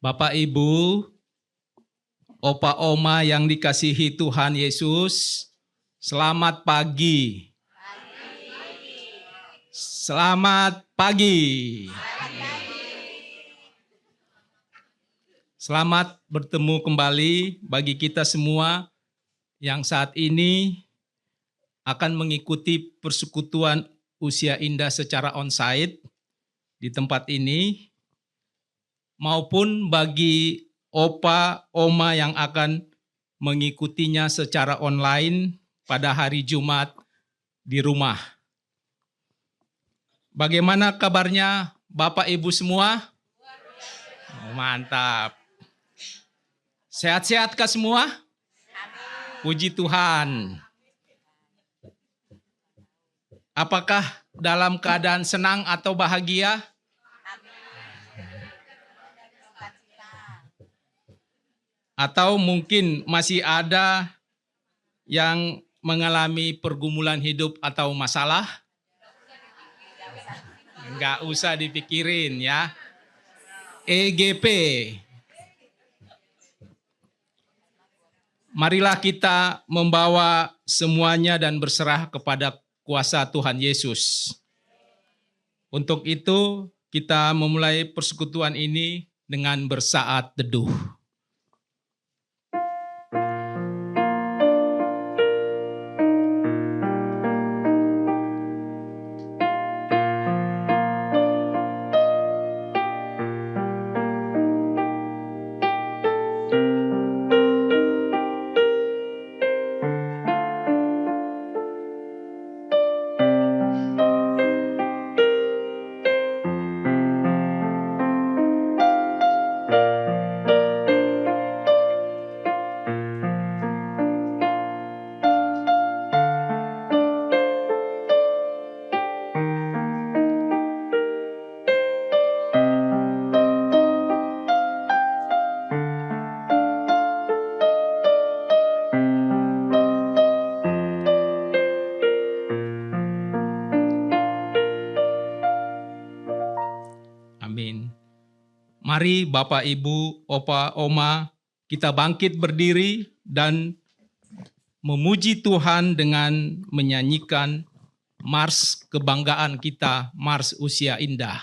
Bapak Ibu, Opa Oma yang dikasihi Tuhan Yesus, selamat pagi. Selamat pagi. Selamat bertemu kembali bagi kita semua yang saat ini akan mengikuti persekutuan usia indah secara onsite di tempat ini, maupun bagi Opa, Oma yang akan mengikutinya secara online pada hari Jumat di rumah. Bagaimana kabarnya Bapak Ibu semua? Oh, mantap. Sehat-sehatkah semua? Puji Tuhan. Apakah dalam keadaan senang atau bahagia? Atau mungkin masih ada yang mengalami pergumulan hidup atau masalah? Enggak usah dipikirin ya. EGP. Marilah kita membawa semuanya dan berserah kepada kuasa Tuhan Yesus. Untuk itu kita memulai persekutuan ini dengan bersaat teduh. Amin. Mari Bapak, Ibu, Opa, Oma, kita bangkit berdiri dan memuji Tuhan dengan menyanyikan Mars kebanggaan kita, Mars usia indah.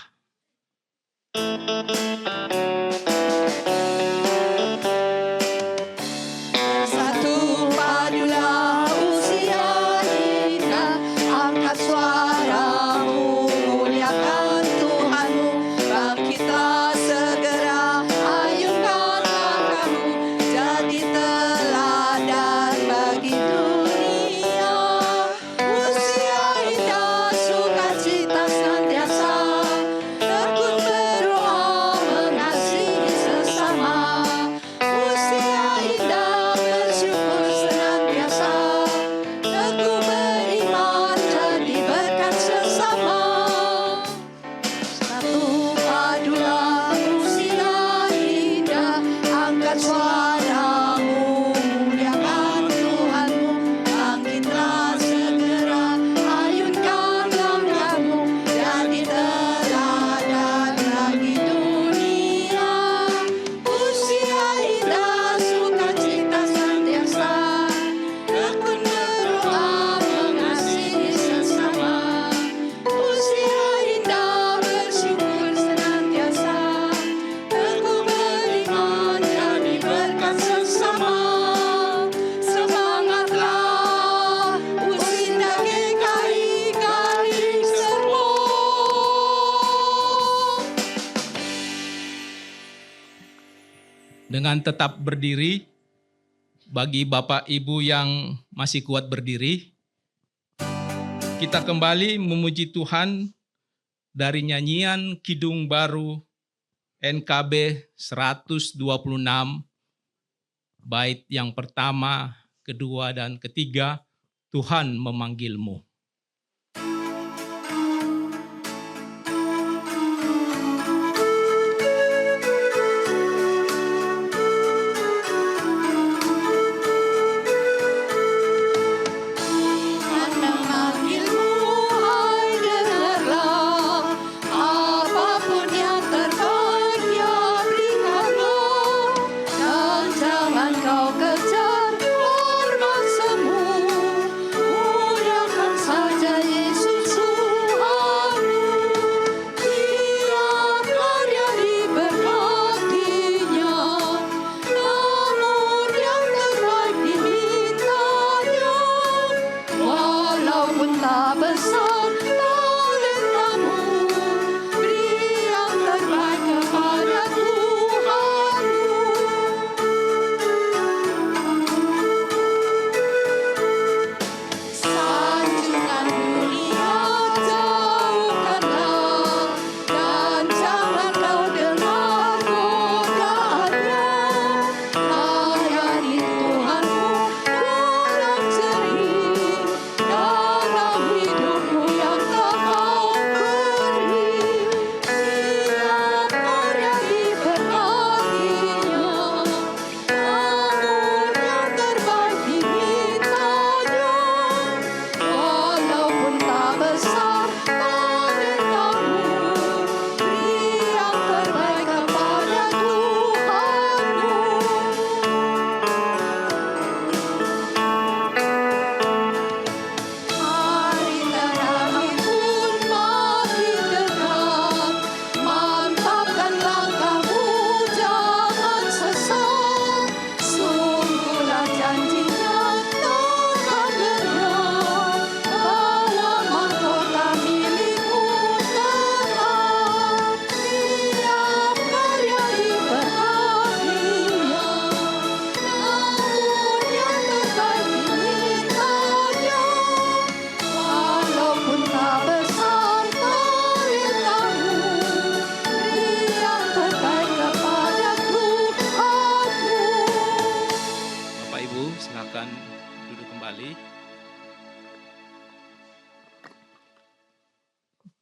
Dengan tetap berdiri, bagi Bapak Ibu yang masih kuat berdiri, kita kembali memuji Tuhan dari nyanyian Kidung Baru NKB 126, bait yang pertama, kedua, dan ketiga, Tuhan memanggilmu. Apapun yang terbaik, ya berikanlah.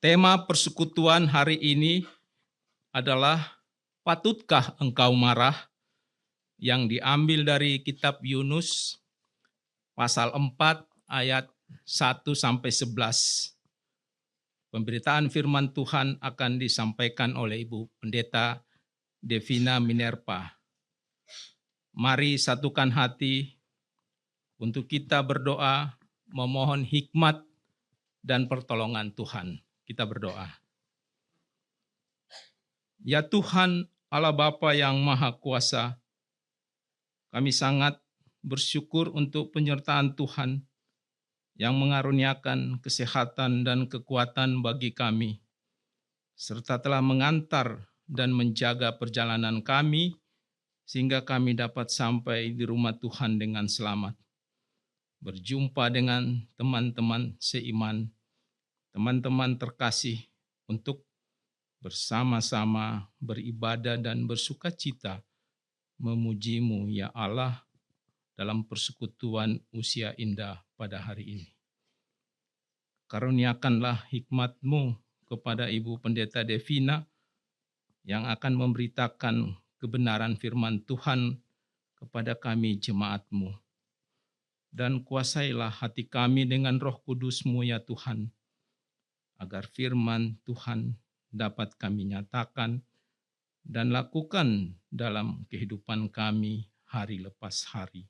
Tema persekutuan hari ini adalah patutkah engkau marah, yang diambil dari kitab Yunus pasal 4 ayat 1-11. Pemberitaan firman Tuhan akan disampaikan oleh Ibu Pendeta Devina Minerva. Mari satukan hati untuk kita berdoa, memohon hikmat dan pertolongan Tuhan. Kita berdoa. Ya Tuhan, Allah Bapa yang Maha Kuasa, kami sangat bersyukur untuk penyertaan Tuhan yang mengaruniakan kesehatan dan kekuatan bagi kami, serta telah mengantar dan menjaga perjalanan kami, sehingga kami dapat sampai di rumah Tuhan dengan selamat. Berjumpa dengan teman-teman seiman, teman-teman terkasih, untuk bersama-sama beribadah dan bersukacita memuji-Mu ya Allah dalam persekutuan usia indah pada hari ini. Karuniakanlah hikmat-Mu kepada Ibu Pendeta Devina yang akan memberitakan kebenaran firman Tuhan kepada kami jemaat-Mu. Dan kuasailah hati kami dengan Roh Kudus-Mu ya Tuhan, agar firman Tuhan dapat kami nyatakan dan lakukan dalam kehidupan kami hari lepas hari,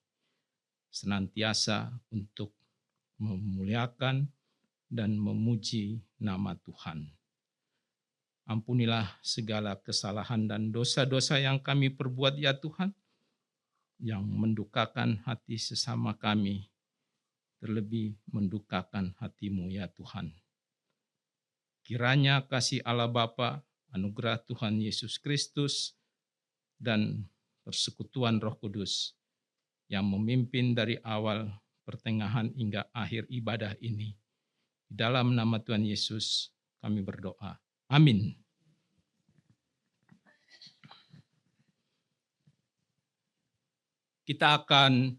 senantiasa untuk memuliakan dan memuji nama Tuhan. Ampunilah segala kesalahan dan dosa-dosa yang kami perbuat ya Tuhan, yang mendukakan hati sesama kami, terlebih mendukakan hati-Mu ya Tuhan. Kiranya kasih Allah Bapa, anugerah Tuhan Yesus Kristus, dan persekutuan Roh Kudus yang memimpin dari awal, pertengahan, hingga akhir ibadah ini. Di dalam nama Tuhan Yesus kami berdoa. Amin. Kita akan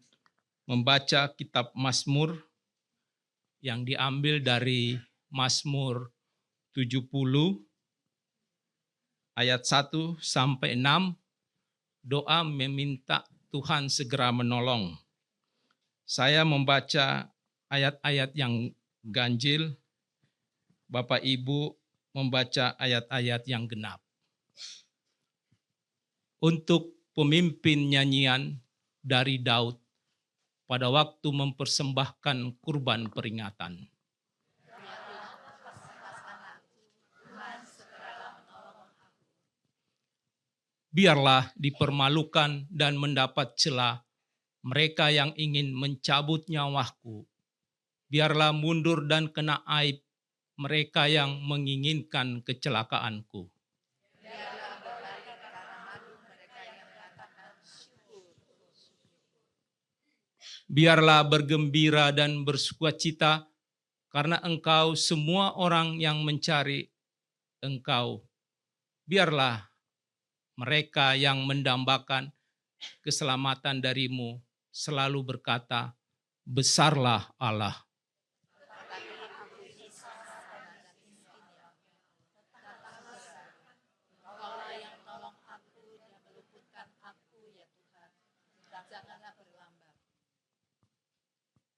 membaca kitab Mazmur yang diambil dari Mazmur 70 ayat 1-6, doa meminta Tuhan segera menolong. Saya membaca ayat-ayat yang ganjil, Bapak Ibu membaca ayat-ayat yang genap. Untuk pemimpin nyanyian dari Daud pada waktu mempersembahkan kurban peringatan. Biarlah dipermalukan dan mendapat celah mereka yang ingin mencabut nyawaku. Biarlah mundur dan kena aib mereka yang menginginkan kecelakaanku. Biarlah bergembira dan bersukacita karena Engkau semua orang yang mencari Engkau. Biarlah mereka yang mendambakan keselamatan dari-Mu selalu berkata, besarlah Allah.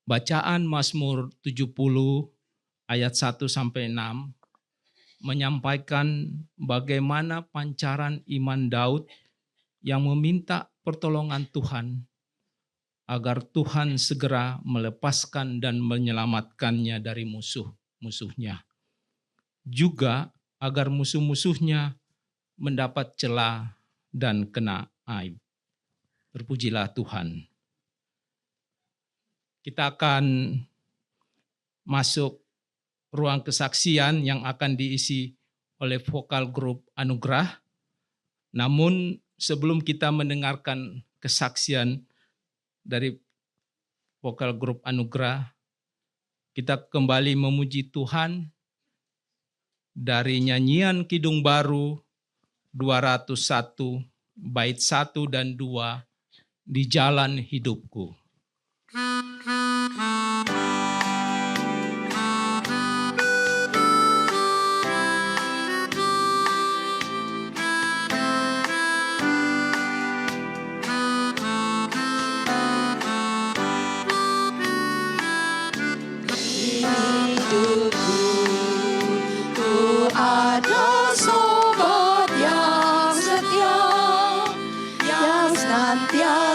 Bacaan Mazmur 70 ayat 1-6 menyampaikan bagaimana pancaran iman Daud yang meminta pertolongan Tuhan agar Tuhan segera melepaskan dan menyelamatkannya dari musuh-musuhnya. Juga agar musuh-musuhnya mendapat celah dan kena aib. Terpujilah Tuhan. Kita akan masuk ruang kesaksian yang akan diisi oleh vokal grup Anugerah. Namun sebelum kita mendengarkan kesaksian dari vokal grup Anugerah, kita kembali memuji Tuhan dari nyanyian Kidung Baru 201 bait 1 dan 2, Di Jalan Hidupku.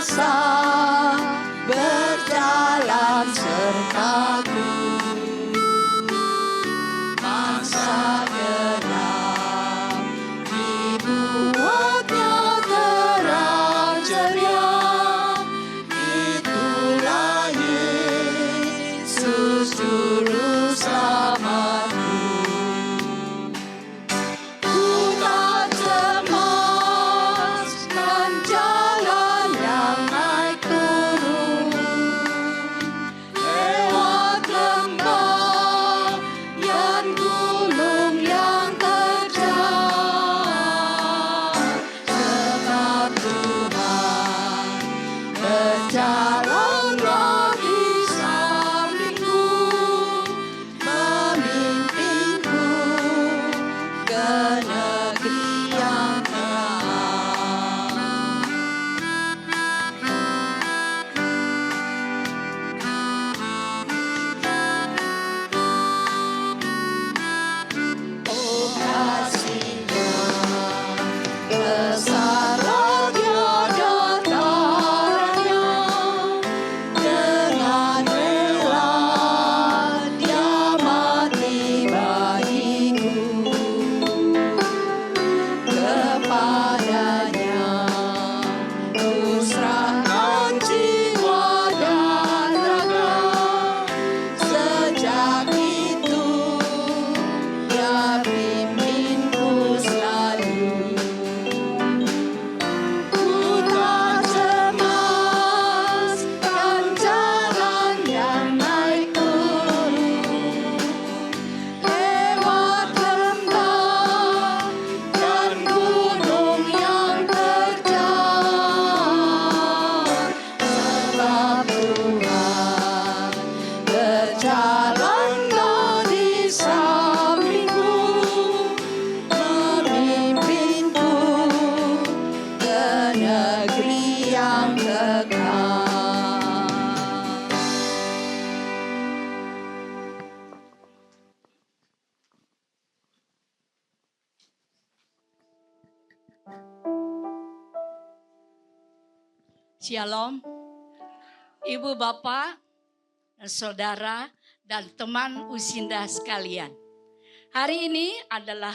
kuasa berjalan sertaku. Masa gelap dibuatnya terang ceria. Itulah Yesus Juru Selamatku. Ku tak cemas kan jalan yang naik turun, lewat lembah dan gunung yang terjal. Sebab Tuhan berjalanlah di sampingku, memimpinku ke negeri yang terang. Oh kasihnya besar tiada taranya, dengan rela Dia mati bagiku. Kepadanya ku serahkan jiwa dan raga. Sejak itu Dia pimpinku selalu. Ku tak cemas kan jalan yang naik turun, lewat lembah dan gunung yang terjal. Sebab Tuhan berjalanlah di sampingku, memimpinku ke negeri yang kekal. Shalom, Ibu Bapak, dan Saudara, dan teman Usinda sekalian. Hari ini adalah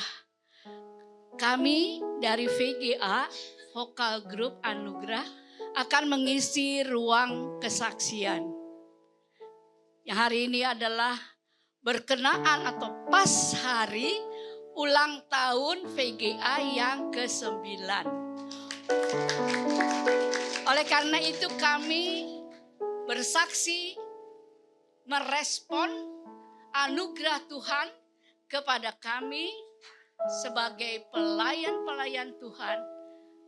kami dari VGA, Vokal Group Anugerah, akan mengisi ruang kesaksian. Yang hari ini adalah berkenaan atau pas hari ulang tahun VGA yang ke-9. Oleh karena itu kami bersaksi merespon anugerah Tuhan kepada kami sebagai pelayan-pelayan Tuhan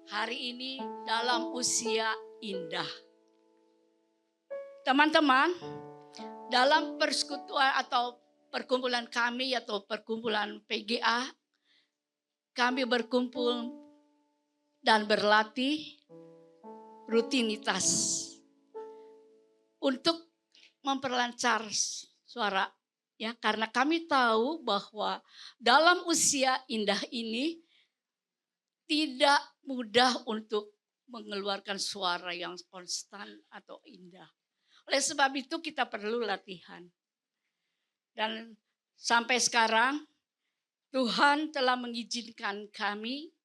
hari ini dalam usia indah. Teman-teman, dalam persekutuan atau perkumpulan kami atau perkumpulan PGA, kami berkumpul dan berlatih rutinitas untuk memperlancar suara, ya, karena kami tahu bahwa dalam usia indah ini tidak mudah untuk mengeluarkan suara yang konstan atau indah. Oleh sebab itu kita perlu latihan. Dan sampai sekarang Tuhan telah mengizinkan kami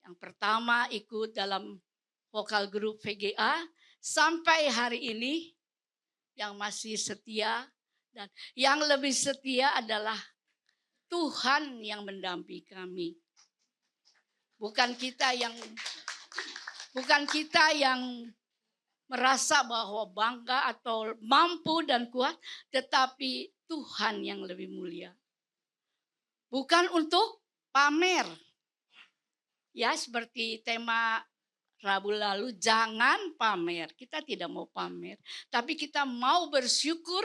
yang pertama ikut dalam vokal grup VGA sampai hari ini, yang masih setia dan yang lebih setia adalah Tuhan yang mendampingi kami. Bukan kita yang merasa bahwa bangga atau mampu dan kuat, tetapi Tuhan yang lebih mulia. Bukan untuk pamer. Ya, seperti tema Rabu lalu, jangan pamer. Kita tidak mau pamer, tapi kita mau bersyukur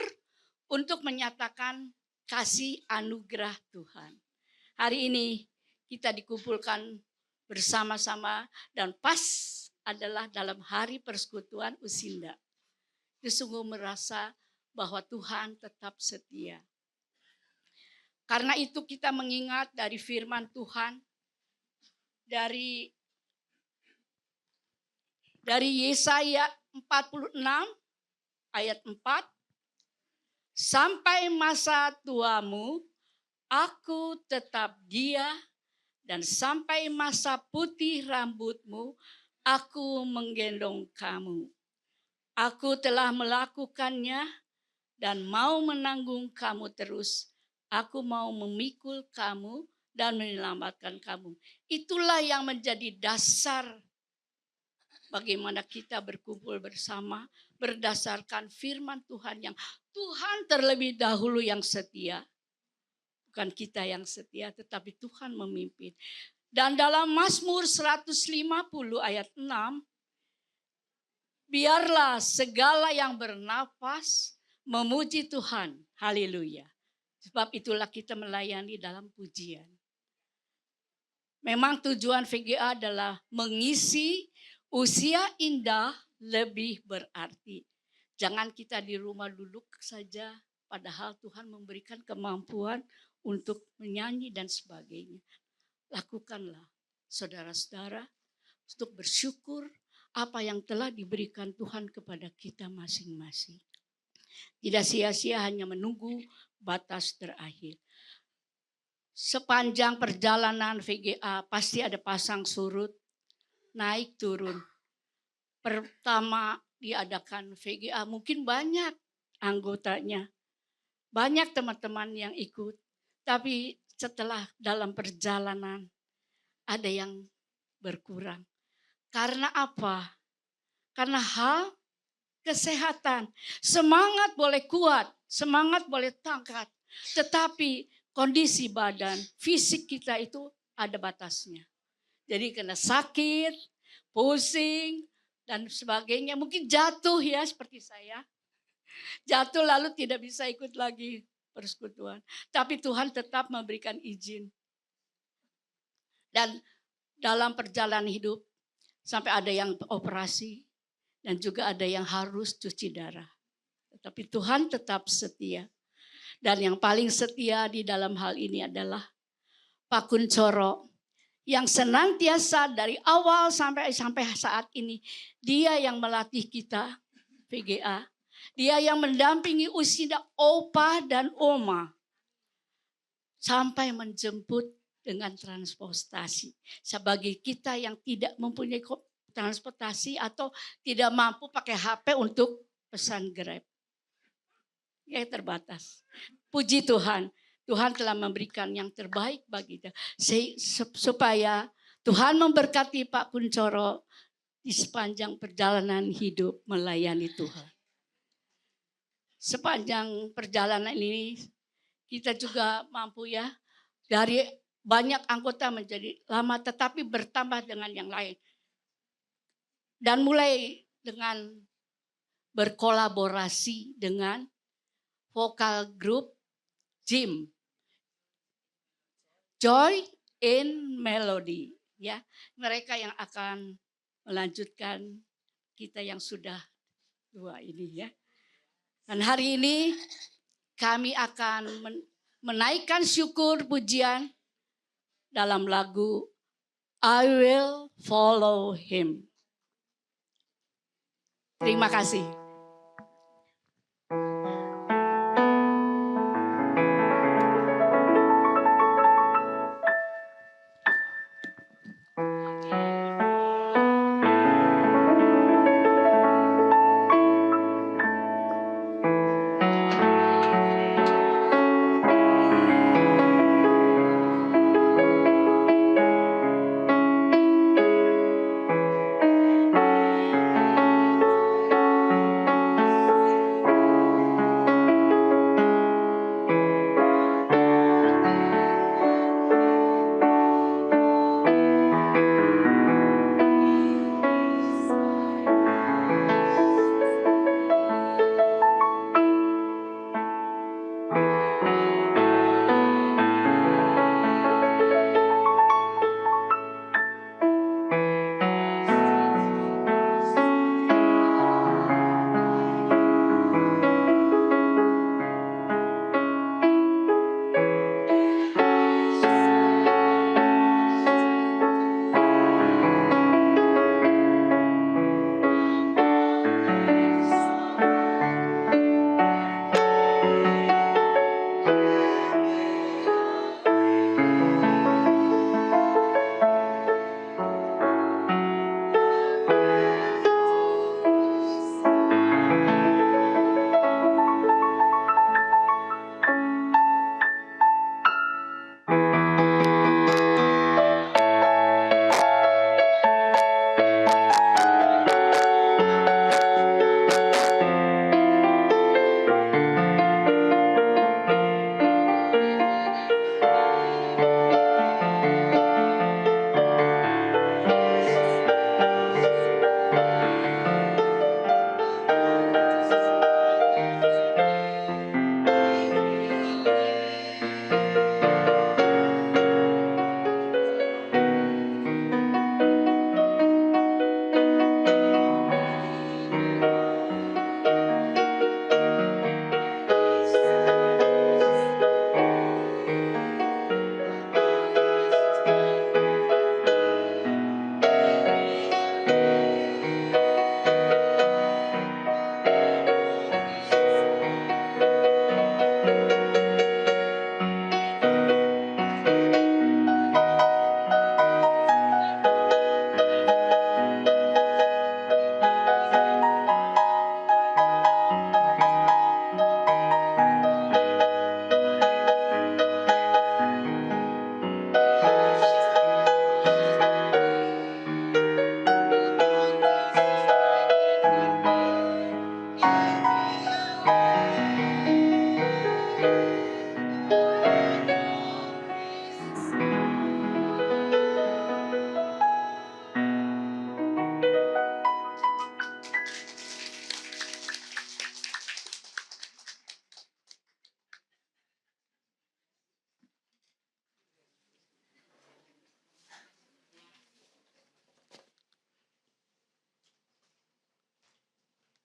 untuk menyatakan kasih anugerah Tuhan. Hari ini kita dikumpulkan bersama-sama dan pas adalah dalam hari persekutuan Usinda. Itu sungguh merasa bahwa Tuhan tetap setia. Karena itu kita mengingat dari firman Tuhan dari Dari Yesaya 46 ayat 4. Sampai masa tuamu, aku tetap dia, dan sampai masa putih rambutmu, aku menggendong kamu. Aku telah melakukannya dan mau menanggung kamu terus. Aku mau memikul kamu dan menyelamatkan kamu. Itulah yang menjadi dasar bagaimana kita berkumpul bersama berdasarkan firman Tuhan yang Tuhan terlebih dahulu yang setia. Bukan kita yang setia, tetapi Tuhan memimpin. Dan dalam Mazmur 150 ayat 6, biarlah segala yang bernafas memuji Tuhan. Haleluya. Sebab itulah kita melayani dalam pujian. Memang tujuan VGA adalah mengisi usia indah lebih berarti. Jangan kita di rumah duduk saja, padahal Tuhan memberikan kemampuan untuk menyanyi dan sebagainya. Lakukanlah, saudara-saudara, untuk bersyukur apa yang telah diberikan Tuhan kepada kita masing-masing. Tidak sia-sia hanya menunggu batas terakhir. Sepanjang perjalanan VGA pasti ada pasang surut, naik turun. Pertama diadakan VGA mungkin banyak anggotanya, banyak teman-teman yang ikut. Tapi setelah dalam perjalanan ada yang berkurang. Karena apa? Karena hal kesehatan. Semangat boleh kuat, semangat boleh tangkat. Tetapi kondisi badan, fisik kita itu ada batasnya. Jadi kena sakit, pusing, dan sebagainya. Mungkin jatuh ya seperti saya. Jatuh lalu tidak bisa ikut lagi persekutuan. Tapi Tuhan tetap memberikan izin. Dan dalam perjalanan hidup, sampai ada yang operasi dan juga ada yang harus cuci darah. Tetapi Tuhan tetap setia. Dan yang paling setia di dalam hal ini adalah Pak Kunchoro yang senantiasa dari awal sampai saat ini dia yang melatih kita VGA. Dia yang mendampingi usia opa dan oma sampai menjemput dengan transportasi. Sebagai kita yang tidak mempunyai transportasi atau tidak mampu pakai HP untuk pesan Grab. Ya terbatas. Puji Tuhan. Tuhan telah memberikan yang terbaik bagi kita. Supaya Tuhan memberkati Pak Kunchoro di sepanjang perjalanan hidup melayani Tuhan. Sepanjang perjalanan ini kita juga mampu ya dari banyak anggota menjadi lama tetapi bertambah dengan yang lain. Dan mulai dengan berkolaborasi dengan vokal grup Jim. Joy in Melody. Ya, mereka yang akan melanjutkan kita yang sudah tua ini ya. Dan hari ini kami akan menaikkan syukur pujian dalam lagu I Will Follow Him. Terima kasih.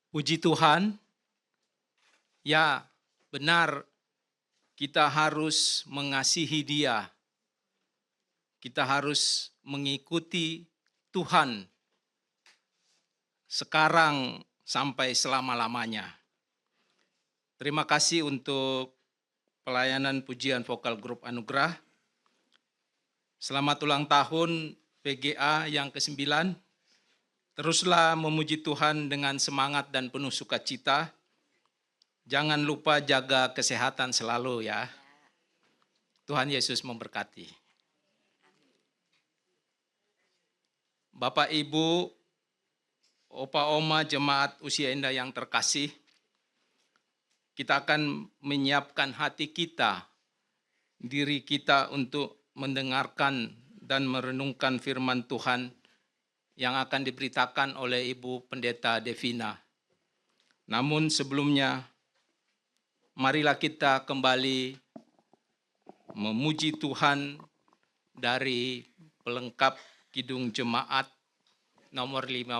Puji Tuhan, ya benar kita harus mengasihi Dia. Kita harus mengikuti Tuhan sekarang sampai selama-lamanya. Terima kasih untuk pelayanan pujian vokal grup Anugerah. Selamat ulang tahun PGA yang ke-9. Teruslah memuji Tuhan dengan semangat dan penuh sukacita. Jangan lupa jaga kesehatan selalu ya. Tuhan Yesus memberkati. Bapak, Ibu, Opa, Oma, jemaat usia indah yang terkasih, kita akan menyiapkan hati kita, diri kita untuk mendengarkan dan merenungkan firman Tuhan yang akan diberitakan oleh Ibu Pendeta Devina. Namun sebelumnya, marilah kita kembali memuji Tuhan dari pelengkap Kidung Jemaat nomor 15.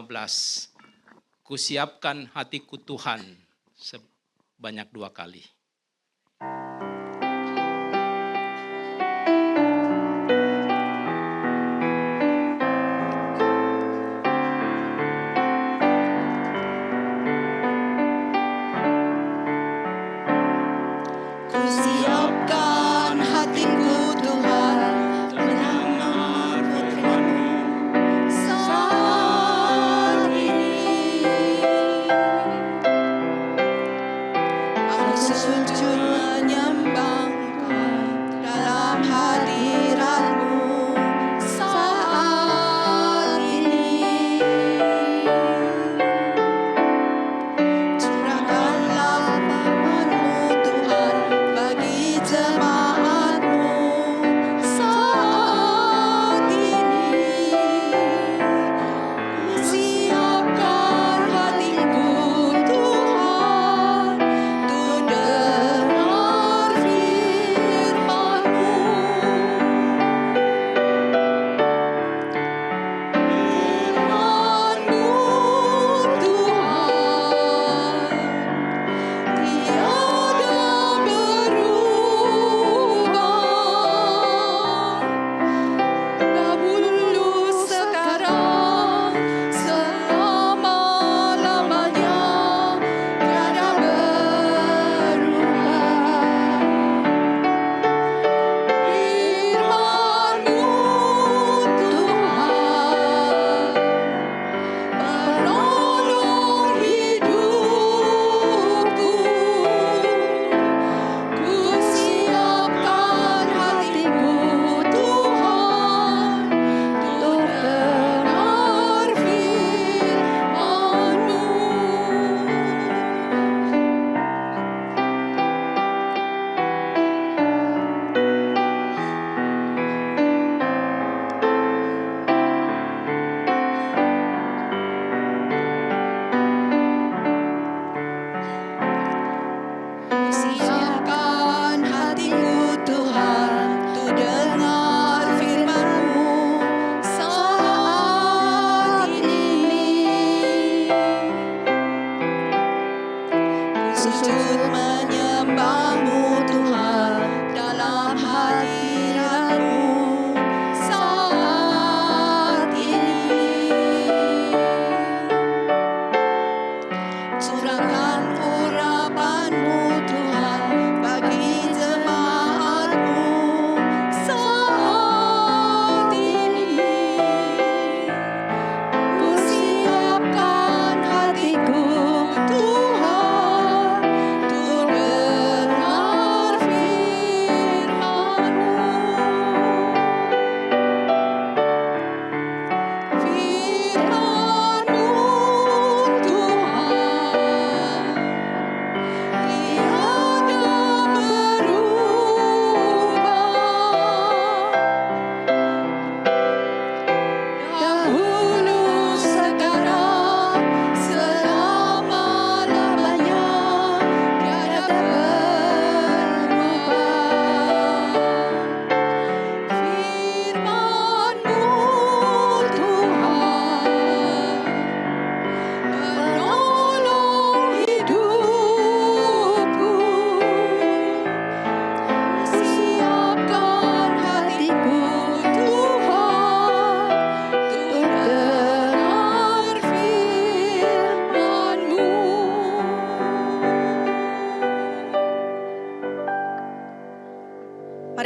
Kusiapkan hatiku Tuhan sebanyak 2 kali. Kusiapkan hatiku Tuhan mendengar firman-Mu saat ini. Aku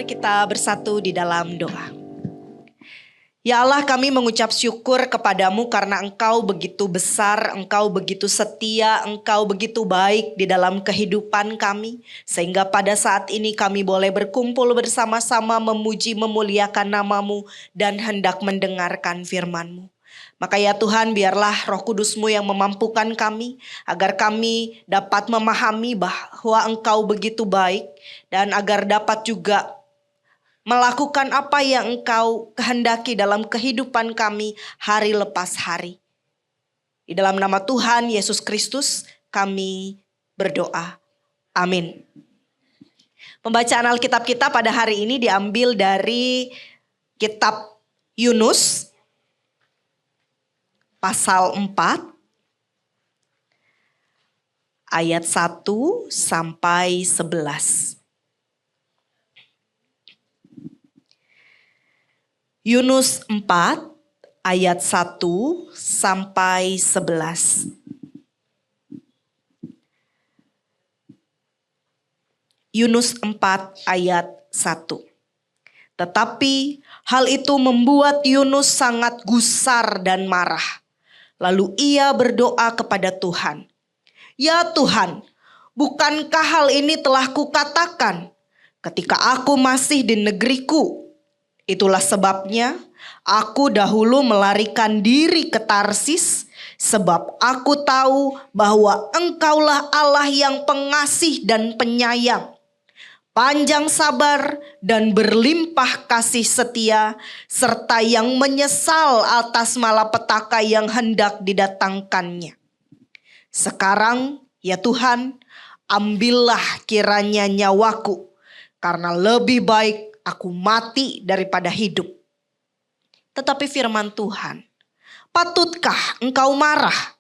Mari kita bersatu di dalam doa. Ya Allah, kami mengucap syukur kepadamu karena Engkau begitu besar, Engkau begitu setia, Engkau begitu baik di dalam kehidupan kami. Sehingga pada saat ini kami boleh berkumpul bersama-sama memuji memuliakan namamu dan hendak mendengarkan firman-Mu. Maka ya Tuhan, biarlah Roh Kudus-Mu yang memampukan kami agar kami dapat memahami bahwa Engkau begitu baik dan agar dapat juga melakukan apa yang Engkau kehendaki dalam kehidupan kami hari lepas hari. Di dalam nama Tuhan Yesus Kristus kami berdoa. Amin. Pembacaan Alkitab kita pada hari ini diambil dari kitab Yunus pasal 4 ayat 1 sampai 11. Yunus 4 ayat 1 sampai 11. Yunus 4 ayat 1. Tetapi hal itu membuat Yunus sangat gusar dan marah. Lalu ia berdoa kepada Tuhan. Ya Tuhan, bukankah hal ini telah kukatakan ketika aku masih di negeriku? Itulah sebabnya aku dahulu melarikan diri ke Tarsis, sebab aku tahu bahwa Engkaulah Allah yang pengasih dan penyayang, panjang sabar dan berlimpah kasih setia, serta yang menyesal atas malapetaka yang hendak didatangkannya. Sekarang ya Tuhan, ambillah kiranya nyawaku, karena lebih baik aku mati daripada hidup. Tetapi firman Tuhan, patutkah engkau marah?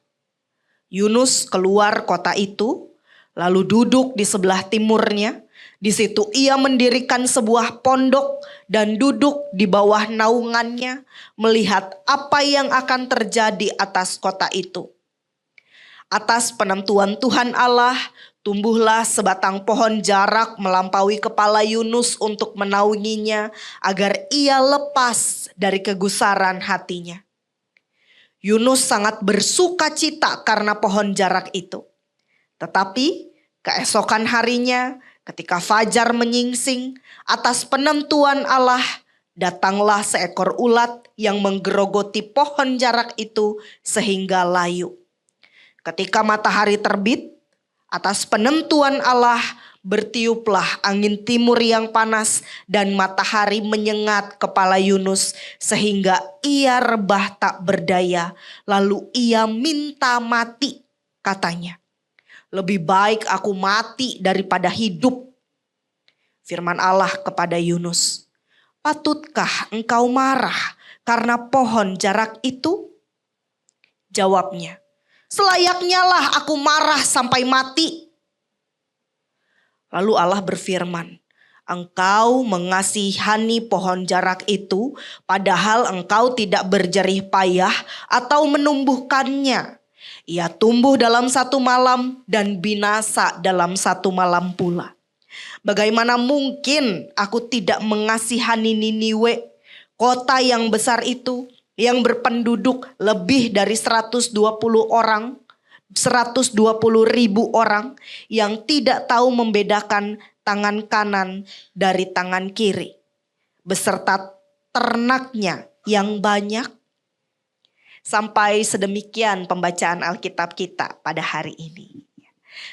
Yunus keluar kota itu, lalu duduk di sebelah timurnya. Di situ ia mendirikan sebuah pondok dan duduk di bawah naungannya, melihat apa yang akan terjadi atas kota itu. Atas penentuan Tuhan Allah, tumbuhlah sebatang pohon jarak melampaui kepala Yunus untuk menaunginya agar ia lepas dari kegusaran hatinya. Yunus sangat bersuka cita karena pohon jarak itu. Tetapi keesokan harinya ketika fajar menyingsing, atas penentuan Allah datanglah seekor ulat yang menggerogoti pohon jarak itu sehingga layu. Ketika matahari terbit, atas penentuan Allah bertiuplah angin timur yang panas dan matahari menyengat kepala Yunus sehingga ia rebah tak berdaya. Lalu ia minta mati, katanya. Lebih baik aku mati daripada hidup. Firman Allah kepada Yunus, patutkah engkau marah karena pohon jarak itu? Jawabnya, selayaknya lah aku marah sampai mati. Lalu Allah berfirman, engkau mengasihani pohon jarak itu, padahal engkau tidak berjerih payah atau menumbuhkannya. Ia tumbuh dalam satu malam dan binasa dalam satu malam pula. Bagaimana mungkin aku tidak mengasihani Niniwe, kota yang besar itu, yang berpenduduk lebih dari 120 ribu orang yang tidak tahu membedakan tangan kanan dari tangan kiri, beserta ternaknya yang banyak. Sampai sedemikian pembacaan Alkitab kita pada hari ini.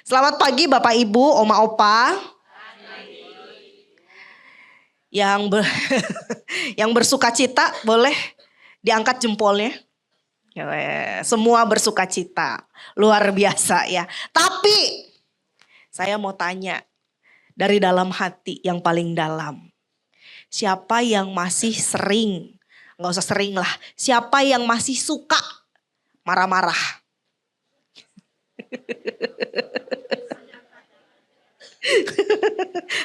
Selamat pagi Bapak Ibu, Oma Opa. Yang bersuka cita boleh diangkat jempolnya. Semua bersuka cita, luar biasa ya. Tapi saya mau tanya dari dalam hati yang paling dalam. Siapa yang masih sering, gak usah sering lah. Siapa yang masih suka marah-marah?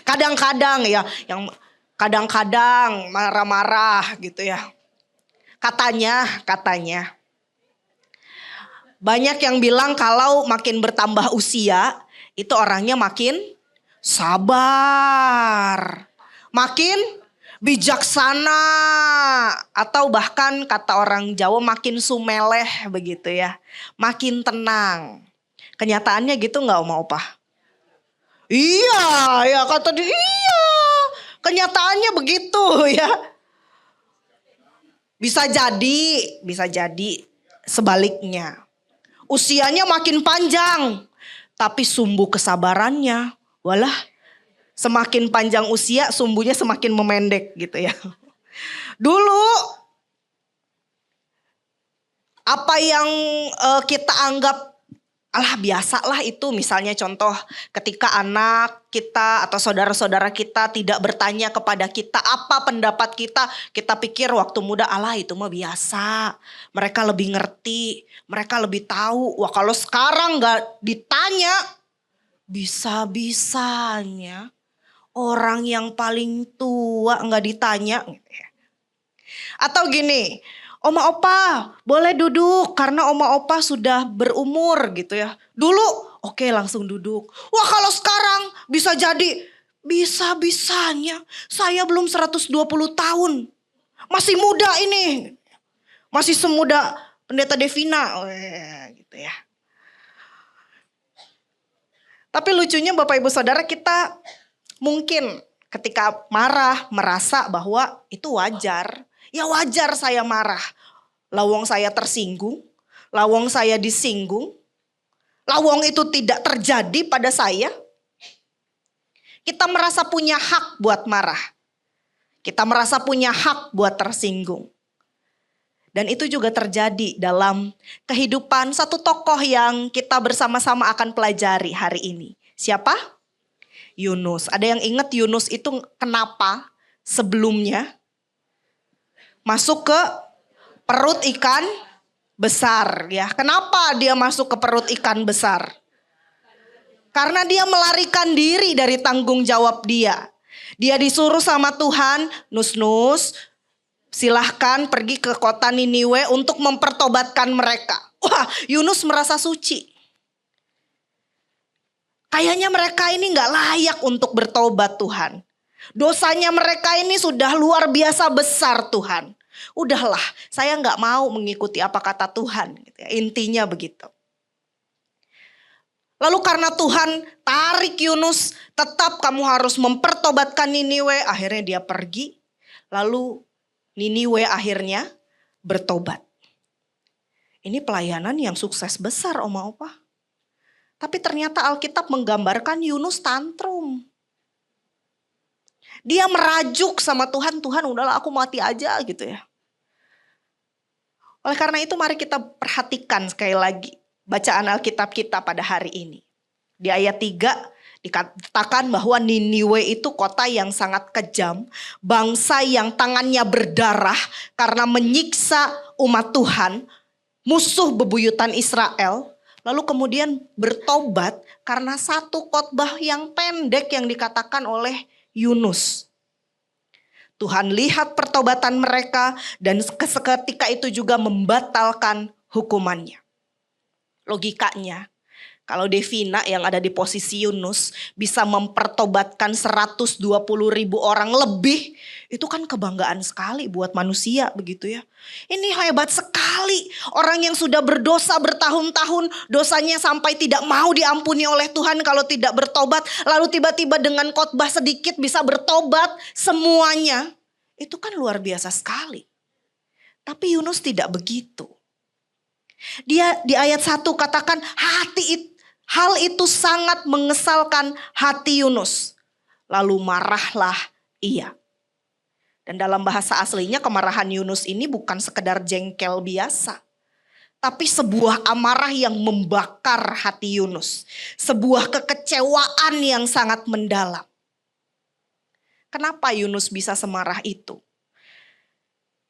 Kadang-kadang ya, yang kadang-kadang marah-marah gitu ya. Katanya. Banyak yang bilang kalau makin bertambah usia, itu orangnya makin sabar. makin bijaksana. Atau bahkan kata orang Jawa makin sumeleh begitu ya. Makin tenang. Kenyataannya gitu gak Oma Opa? Iya, ya kata dia, iya. Kenyataannya begitu ya. Bisa jadi sebaliknya. Usianya makin panjang, tapi sumbu kesabarannya, walah, semakin panjang usia, sumbunya semakin memendek gitu ya. Dulu apa yang kita anggap alah biasalah itu, misalnya contoh ketika anak kita atau saudara-saudara kita tidak bertanya kepada kita apa pendapat kita, kita pikir waktu muda alah itu mah biasa. Mereka lebih ngerti, mereka lebih tahu. Wah kalau sekarang gak ditanya, bisa-bisanya orang yang paling tua gak ditanya. Atau gini, Oma Opa boleh duduk karena Oma Opa sudah berumur gitu ya. Dulu oke langsung duduk. Wah kalau sekarang bisa jadi bisa-bisanya saya belum 120 tahun. Masih muda ini. Masih semuda Pendeta Devina. Gitu ya. Tapi lucunya Bapak Ibu Saudara, kita mungkin ketika marah merasa bahwa itu wajar. Ya wajar saya marah. Lawang saya tersinggung. Lawang saya disinggung. Lawang itu tidak terjadi pada saya. Kita merasa punya hak buat marah. Kita merasa punya hak buat tersinggung. Dan itu juga terjadi dalam kehidupan satu tokoh yang kita bersama-sama akan pelajari hari ini. Siapa? Yunus. Ada yang ingat Yunus itu kenapa sebelumnya masuk ke perut ikan besar ya. Kenapa dia masuk ke perut ikan besar? Karena dia melarikan diri dari tanggung jawab dia. Dia disuruh sama Tuhan, Nus, silahkan pergi ke kota Niniwe untuk mempertobatkan mereka. Wah, Yunus merasa suci. Kayaknya mereka ini gak layak untuk bertobat Tuhan. Dosanya mereka ini sudah luar biasa besar Tuhan. Udahlah, saya gak mau mengikuti apa kata Tuhan. Intinya begitu. Lalu karena Tuhan tarik Yunus, tetap kamu harus mempertobatkan Niniwe. Akhirnya dia pergi. Lalu Niniwe akhirnya bertobat. Ini pelayanan yang sukses besar Oma Opa. Tapi ternyata Alkitab menggambarkan Yunus tantrum. Dia merajuk sama Tuhan, Tuhan udahlah aku mati aja gitu ya. Oleh karena itu mari kita perhatikan sekali lagi bacaan Alkitab kita pada hari ini. Di ayat 3 dikatakan bahwa Niniwe itu kota yang sangat kejam. Bangsa yang tangannya berdarah karena menyiksa umat Tuhan. Musuh bebuyutan Israel. Lalu kemudian bertobat karena satu khotbah yang pendek yang dikatakan oleh Yunus. Tuhan lihat pertobatan mereka dan seketika itu juga membatalkan hukumannya. Logikanya, kalau Devina yang ada di posisi Yunus bisa mempertobatkan 120.000 orang lebih, itu kan kebanggaan sekali buat manusia begitu ya. Ini hebat sekali, orang yang sudah berdosa bertahun-tahun, dosanya sampai tidak mau diampuni oleh Tuhan kalau tidak bertobat, lalu tiba-tiba dengan khotbah sedikit bisa bertobat semuanya. Itu kan luar biasa sekali. Tapi Yunus tidak begitu. Dia di ayat 1 katakan hal itu sangat mengesalkan hati Yunus. Lalu marahlah ia. Dan dalam bahasa aslinya kemarahan Yunus ini bukan sekedar jengkel biasa. Tapi sebuah amarah yang membakar hati Yunus. Sebuah kekecewaan yang sangat mendalam. Kenapa Yunus bisa semarah itu?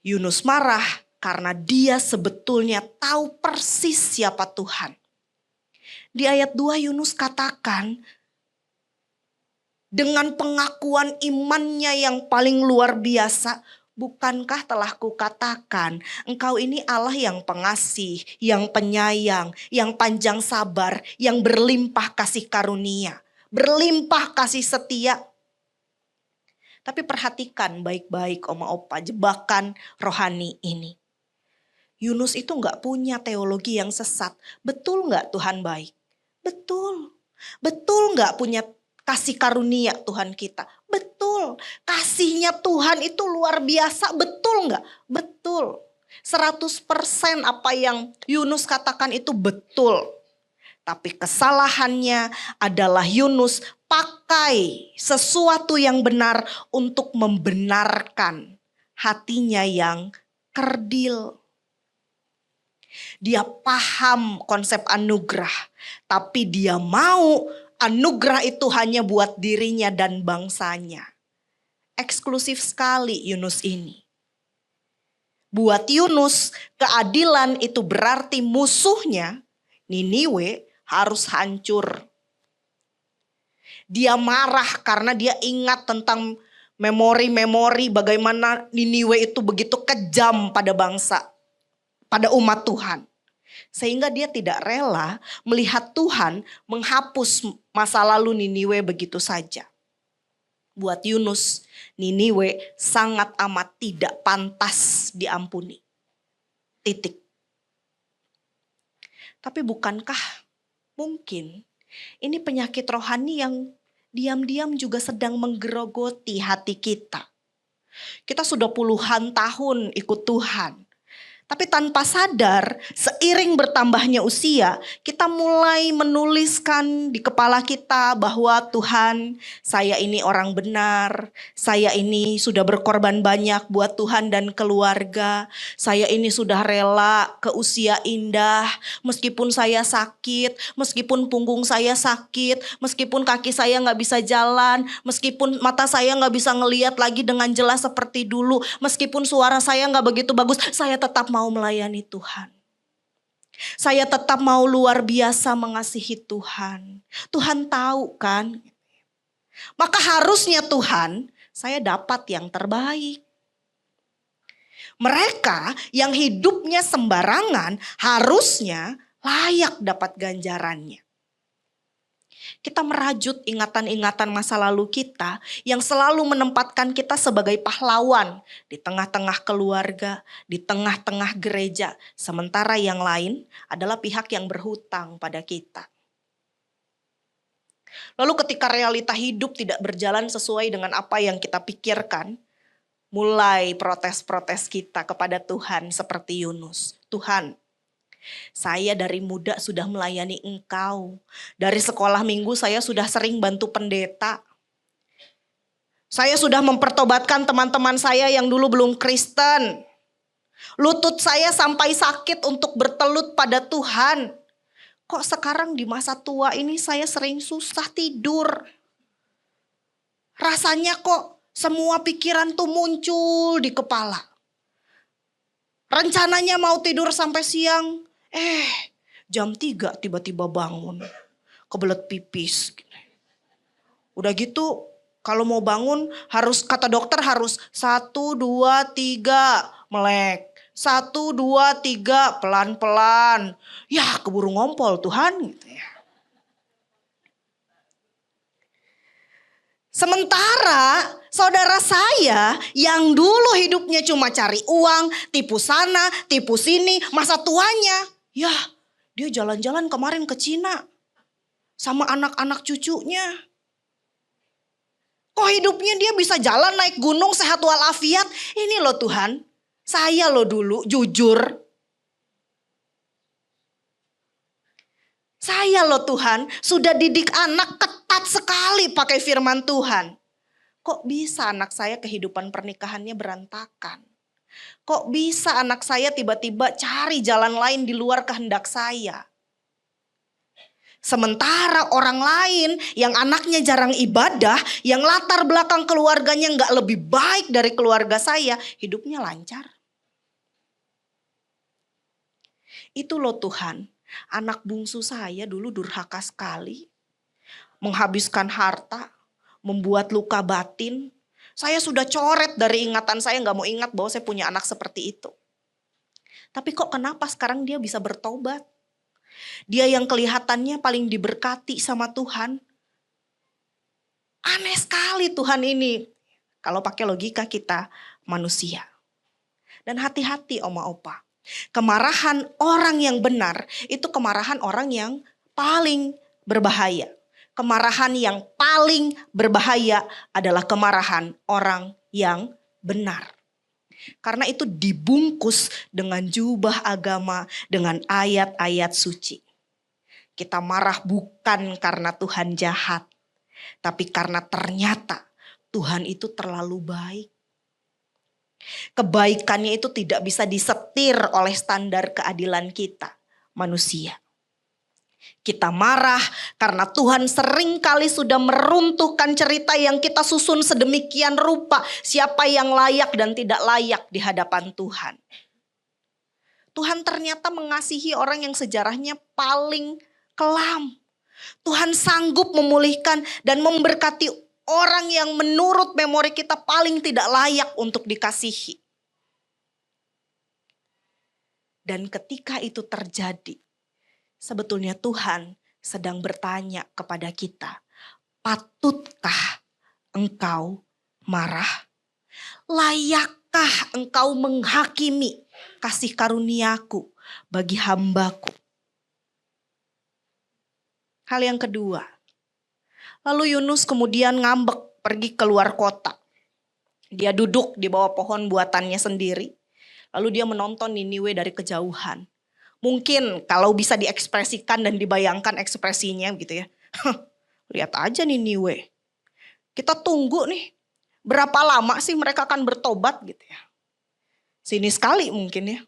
Yunus marah karena dia sebetulnya tahu persis siapa Tuhan. Di ayat 2 Yunus katakan, dengan pengakuan imannya yang paling luar biasa, bukankah telah kukatakan engkau ini Allah yang pengasih, yang penyayang, yang panjang sabar, yang berlimpah kasih karunia, berlimpah kasih setia. Tapi perhatikan baik-baik Oma Opa jebakan rohani ini. Yunus itu gak punya teologi yang sesat. Betul gak Tuhan baik? Betul. Betul gak punya kasih karunia Tuhan kita? Betul. Kasihnya Tuhan itu luar biasa. Betul gak? Betul. 100% apa yang Yunus katakan itu betul. Tapi kesalahannya adalah Yunus pakai sesuatu yang benar untuk membenarkan hatinya yang kerdil. Dia paham konsep anugerah, tapi dia mau anugerah itu hanya buat dirinya dan bangsanya. Eksklusif sekali Yunus ini. Buat Yunus, keadilan itu berarti musuhnya, Niniwe, harus hancur. Dia marah karena dia ingat tentang memori-memori bagaimana Niniwe itu begitu kejam pada bangsa, pada umat Tuhan. Sehingga dia tidak rela melihat Tuhan menghapus masa lalu Niniwe begitu saja. Buat Yunus, Niniwe sangat amat tidak pantas diampuni. Titik. Tapi bukankah mungkin ini penyakit rohani yang diam-diam juga sedang menggerogoti hati kita. Kita sudah puluhan tahun ikut Tuhan. Tapi tanpa sadar, seiring bertambahnya usia, kita mulai menuliskan di kepala kita bahwa Tuhan, saya ini orang benar, saya ini sudah berkorban banyak buat Tuhan dan keluarga, saya ini sudah rela ke usia indah, meskipun saya sakit, meskipun punggung saya sakit, meskipun kaki saya gak bisa jalan, meskipun mata saya gak bisa ngelihat lagi dengan jelas seperti dulu, meskipun suara saya gak begitu bagus, saya tetap mau melayani Tuhan. Saya tetap mau luar biasa mengasihi Tuhan. Tuhan tahu kan? Maka harusnya Tuhan, saya dapat yang terbaik. Mereka yang hidupnya sembarangan harusnya layak dapat ganjarannya. Kita merajut ingatan-ingatan masa lalu kita yang selalu menempatkan kita sebagai pahlawan di tengah-tengah keluarga, di tengah-tengah gereja. Sementara yang lain adalah pihak yang berhutang pada kita. Lalu ketika realita hidup tidak berjalan sesuai dengan apa yang kita pikirkan, mulai protes-protes kita kepada Tuhan seperti Yunus. Tuhan, saya dari muda sudah melayani Engkau. Dari sekolah minggu saya sudah sering bantu pendeta. Saya sudah mempertobatkan teman-teman saya yang dulu belum Kristen. Lutut saya sampai sakit untuk bertelut pada Tuhan. Kok sekarang di masa tua ini saya sering susah tidur. Rasanya kok semua pikiran tuh muncul di kepala. Rencananya mau tidur sampai siang. Jam 3 tiba-tiba bangun. Kebelet pipis. Udah gitu kalau mau bangun harus, kata dokter harus 1, 2, 3 melek. 1, 2, 3 pelan-pelan. Ya keburu ngompol Tuhan gitu ya. Sementara saudara saya yang dulu hidupnya cuma cari uang, tipu sana, tipu sini, masa tuanya. Ya, dia jalan-jalan kemarin ke Cina sama anak-anak cucunya. Kok hidupnya dia bisa jalan naik gunung sehat walafiat? Ini loh Tuhan, saya loh dulu jujur. Saya loh Tuhan sudah didik anak ketat sekali pakai firman Tuhan. Kok bisa anak saya kehidupan pernikahannya berantakan? Kok bisa anak saya tiba-tiba cari jalan lain di luar kehendak saya? Sementara orang lain yang anaknya jarang ibadah, yang latar belakang keluarganya gak lebih baik dari keluarga saya, hidupnya lancar. Itu loh Tuhan, anak bungsu saya dulu durhaka sekali. Menghabiskan harta, membuat luka batin. Saya sudah coret dari ingatan saya, gak mau ingat bahwa saya punya anak seperti itu. Tapi kok kenapa sekarang dia bisa bertobat? Dia yang kelihatannya paling diberkati sama Tuhan. Aneh sekali Tuhan ini. Kalau pakai logika kita manusia. Dan hati-hati oma opa. Kemarahan orang yang benar itu kemarahan orang yang paling berbahaya. Kemarahan yang paling berbahaya adalah kemarahan orang yang benar. Karena itu dibungkus dengan jubah agama, dengan ayat-ayat suci. Kita marah bukan karena Tuhan jahat, tapi karena ternyata Tuhan itu terlalu baik. Kebaikannya itu tidak bisa disetir oleh standar keadilan kita, manusia. Kita marah karena Tuhan seringkali sudah meruntuhkan cerita yang kita susun sedemikian rupa. Siapa yang layak dan tidak layak di hadapan Tuhan. Tuhan ternyata mengasihi orang yang sejarahnya paling kelam. Tuhan sanggup memulihkan dan memberkati orang yang menurut memori kita paling tidak layak untuk dikasihi. Dan ketika itu terjadi, sebetulnya Tuhan sedang bertanya kepada kita, patutkah engkau marah? Layakkah engkau menghakimi kasih karuniaku bagi hambaku? Hal yang kedua, lalu Yunus kemudian ngambek pergi keluar kota. Dia duduk di bawah pohon buatannya sendiri. Lalu dia menonton Niniwe dari kejauhan. Mungkin kalau bisa diekspresikan dan dibayangkan ekspresinya gitu ya. Lihat aja Niniwe. Kita tunggu nih. Berapa lama sih mereka akan bertobat gitu ya. Sini sekali mungkin ya.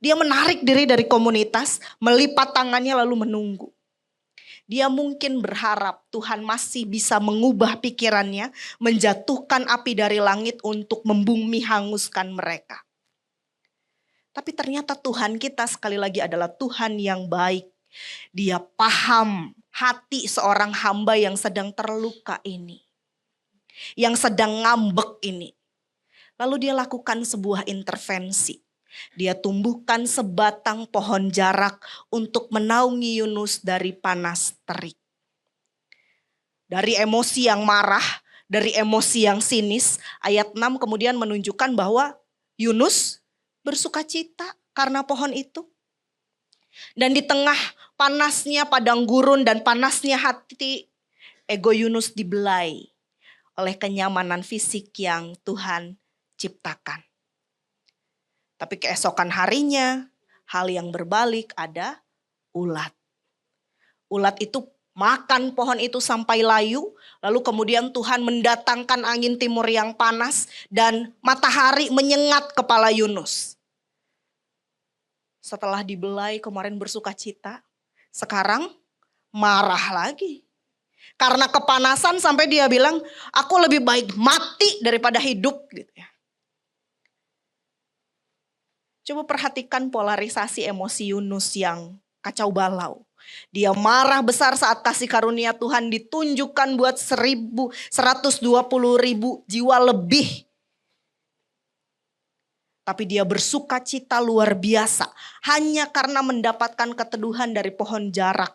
Dia menarik diri dari komunitas. Melipat tangannya lalu menunggu. Dia mungkin berharap Tuhan masih bisa mengubah pikirannya, menjatuhkan api dari langit untuk membumi hanguskan mereka. Tapi ternyata Tuhan kita sekali lagi adalah Tuhan yang baik. Dia paham hati seorang hamba yang sedang terluka ini. Yang sedang ngambek ini. Lalu dia lakukan sebuah intervensi. Dia tumbuhkan sebatang pohon jarak untuk menaungi Yunus dari panas terik. Dari emosi yang marah, dari emosi yang sinis, ayat 6 kemudian menunjukkan bahwa Yunus bersukacita karena pohon itu. Dan di tengah panasnya padang gurun dan panasnya hati, ego Yunus dibelai oleh kenyamanan fisik yang Tuhan ciptakan. Tapi keesokan harinya, hal yang berbalik ada ulat. Ulat itu makan pohon itu sampai layu, lalu kemudian Tuhan mendatangkan angin timur yang panas dan matahari menyengat kepala Yunus. Setelah dibelai kemarin bersukacita, sekarang marah lagi. Karena kepanasan sampai dia bilang, aku lebih baik mati daripada hidup gitu ya. Coba perhatikan polarisasi emosi Yunus yang kacau balau. Dia marah besar saat kasih karunia Tuhan ditunjukkan buat 120.000 jiwa lebih. Tapi dia bersukacita luar biasa hanya karena mendapatkan keteduhan dari pohon jarak.